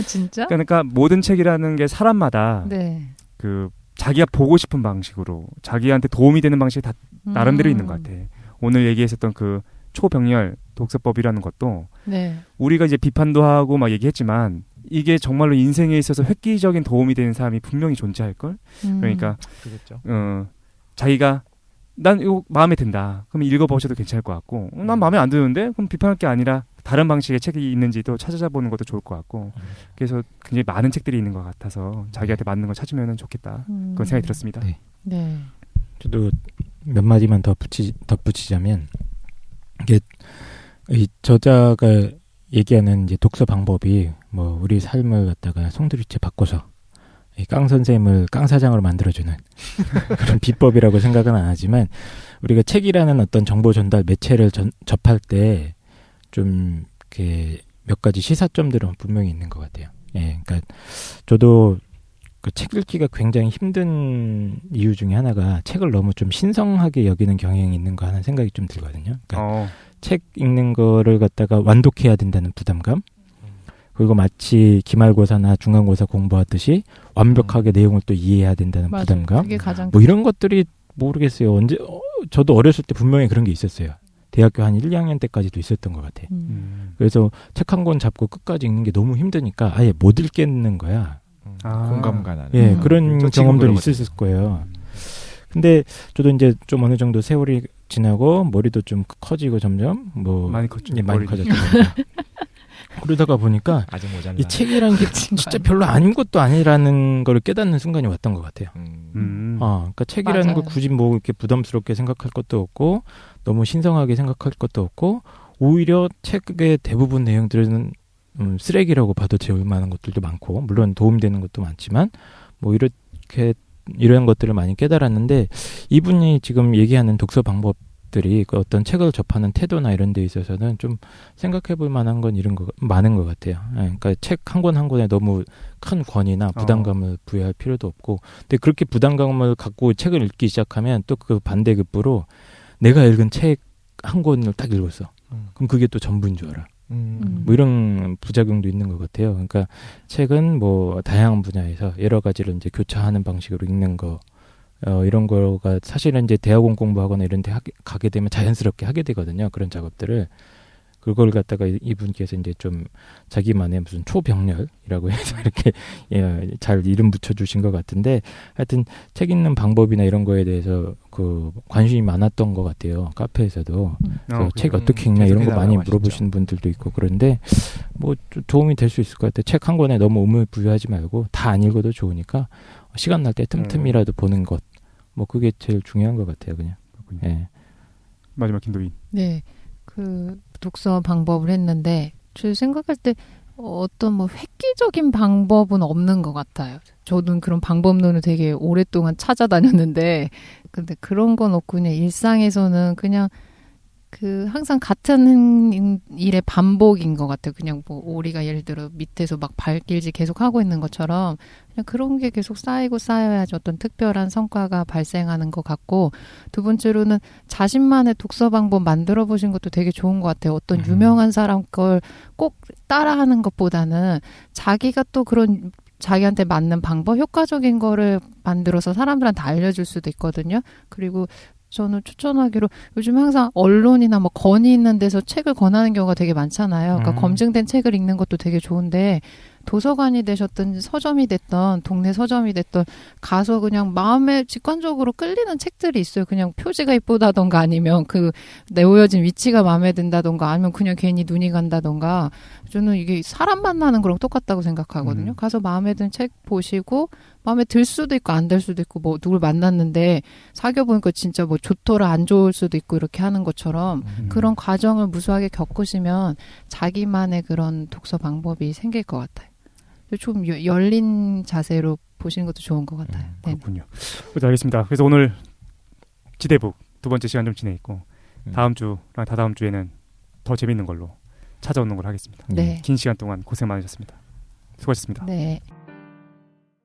진짜? 그러니까 모든 책이라는 게 사람마다 네. 그 자기가 보고 싶은 방식으로 자기한테 도움이 되는 방식이 다 나름대로 있는 것 같아. 오늘 얘기했었던 그 초병렬 독서법이라는 것도 네. 우리가 이제 비판도 하고 막 얘기했지만 이게 정말로 인생에 있어서 획기적인 도움이 되는 사람이 분명히 존재할 걸. 그러니까 그렇죠. 자기가 난 이거 마음에 든다. 그럼 읽어보셔도 괜찮을 것 같고 난 마음에 안 드는데 그럼 비판할 게 아니라 다른 방식의 책이 있는지도 찾아보는 것도 좋을 것 같고 그래서 굉장히 많은 책들이 있는 것 같아서 자기한테 맞는 걸 찾으면 좋겠다. 그런 생각이 들었습니다. 네. 네. 저도 몇 마디만 덧붙이자면 이게 이 저자가 얘기하는 이제 독서 방법이 뭐 우리 삶을 갖다가 송두리째 바꿔서 이 깡 선생님을 깡 사장으로 만들어주는 그런 비법이라고 생각은 안 하지만 우리가 책이라는 어떤 정보 전달 매체를 접할 때 좀 이렇게 몇 가지 시사점들은 분명히 있는 것 같아요. 예, 그러니까 저도 그 책 읽기가 굉장히 힘든 이유 중에 하나가 책을 너무 좀 신성하게 여기는 경향이 있는 거 하는 생각이 좀 들거든요. 그러니까 책 읽는 거를 갖다가 완독해야 된다는 부담감. 그리고 마치 기말고사나 중간고사 공부하듯이 완벽하게 내용을 또 이해해야 된다는 맞아요. 부담감. 그게 가장 뭐 이런 것들이 모르겠어요. 언제 저도 어렸을 때 분명히 그런 게 있었어요. 대학교 한 1, 2학년 때까지도 있었던 것 같아요. 그래서 책 한 권 잡고 끝까지 읽는 게 너무 힘드니까 아예 못 읽겠는 거야. 공감가 나는. 예, 그런 경험들이 있었을 거예요. 근데 저도 이제 좀 어느 정도 세월이 지나고 머리도 좀 커지고 점점 뭐 많이 컸죠. 예, 많이 커졌죠. 그러다가 보니까 아직 모자라. 이 책이라는 게 진짜 별로 아닌 것도 아니라는 걸 깨닫는 순간이 왔던 것 같아요. 그러니까 책이라는 맞아요. 걸 굳이 뭐 이렇게 부담스럽게 생각할 것도 없고 너무 신성하게 생각할 것도 없고 오히려 책의 대부분 내용들은 쓰레기라고 봐도 좋을 만한 것들도 많고 물론 도움되는 것도 많지만 뭐 이렇게 이런 것들을 많이 깨달았는데 이분이 지금 얘기하는 독서 방법들이 그 어떤 책을 접하는 태도나 이런 데 있어서는 좀 생각해 볼 만한 건 이런 거 많은 것 같아요. 그러니까 책 한 권 한 권에 너무 큰 권위나 부담감을 부여할 필요도 없고 근데 그렇게 부담감을 갖고 책을 읽기 시작하면 또 그 반대급부로 내가 읽은 책 한 권을 딱 읽었어. 그럼 그게 또 전부인 줄 알아. 뭐 이런 부작용도 있는 것 같아요. 그러니까 책은 뭐 다양한 분야에서 여러 가지를 이제 교차하는 방식으로 읽는 거 이런 거가 사실은 이제 대학원 공부하거나 이런 데 가게 되면 자연스럽게 하게 되거든요. 그런 작업들을. 그걸 갖다가 이분께서 이제 좀 자기만의 무슨 초병렬이라고 해서 이렇게 예, 잘 이름 붙여주신 것 같은데 하여튼 책 읽는 방법이나 이런 거에 대해서 그 관심이 많았던 것 같아요. 카페에서도. 그래서 책 어떻게 읽냐 이런 거 많이 물어보시는 분들도 있고 그런데 뭐 도움이 될 수 있을 것 같아요. 책 한 권에 너무 의무 부여하지 말고 다 안 읽어도 좋으니까 시간 날 때 틈틈이라도 보는 것. 뭐 그게 제일 중요한 것 같아요. 그냥. 예. 마지막 김도인. 네. 그 독서 방법을 했는데 저 생각할 때 어떤 뭐 획기적인 방법은 없는 것 같아요. 저도 그런 방법론을 되게 오랫동안 찾아다녔는데 근데 그런 건 없고 그냥 일상에서는 그냥 그 항상 같은 일의 반복인 것 같아요. 그냥 뭐 우리가 예를 들어 밑에서 막 발길질 계속 하고 있는 것처럼 그냥 그런 게 계속 쌓이고 쌓여야지 어떤 특별한 성과가 발생하는 것 같고 두 번째로는 자신만의 독서 방법 만들어 보신 것도 되게 좋은 것 같아요. 어떤 유명한 사람 걸 꼭 따라하는 것보다는 자기가 또 그런 자기한테 맞는 방법, 효과적인 거를 만들어서 사람들한테 알려줄 수도 있거든요. 그리고 저는 추천하기로 요즘 항상 언론이나 뭐 건의 있는 데서 책을 권하는 경우가 되게 많잖아요. 그러니까 검증된 책을 읽는 것도 되게 좋은데 도서관이 되셨든 서점이 됐던 동네 서점이 됐던 가서 그냥 마음에 직관적으로 끌리는 책들이 있어요. 그냥 표지가 이쁘다던가 아니면 그 내오여진 위치가 마음에 든다던가 아니면 그냥 괜히 눈이 간다던가 저는 이게 사람 만나는 거랑 똑같다고 생각하거든요. 가서 마음에 든 책 보시고 마음에 들 수도 있고 안 들 수도 있고 뭐 누굴 만났는데 사귀어 보니까 진짜 뭐 좋더라 안 좋을 수도 있고 이렇게 하는 것처럼 그런 과정을 무수하게 겪으시면 자기만의 그런 독서 방법이 생길 것 같아요. 좀 열린 자세로 보시는 것도 좋은 것 같아요. 그렇군요. 네. 알겠습니다. 그래서 오늘 지대북 두 번째 시간 좀 진행했고 다음 주랑 다다음 주에는 더 재밌는 걸로 찾아오는 걸로 하겠습니다. 네. 긴 시간 동안 고생 많으셨습니다. 수고하셨습니다. 네.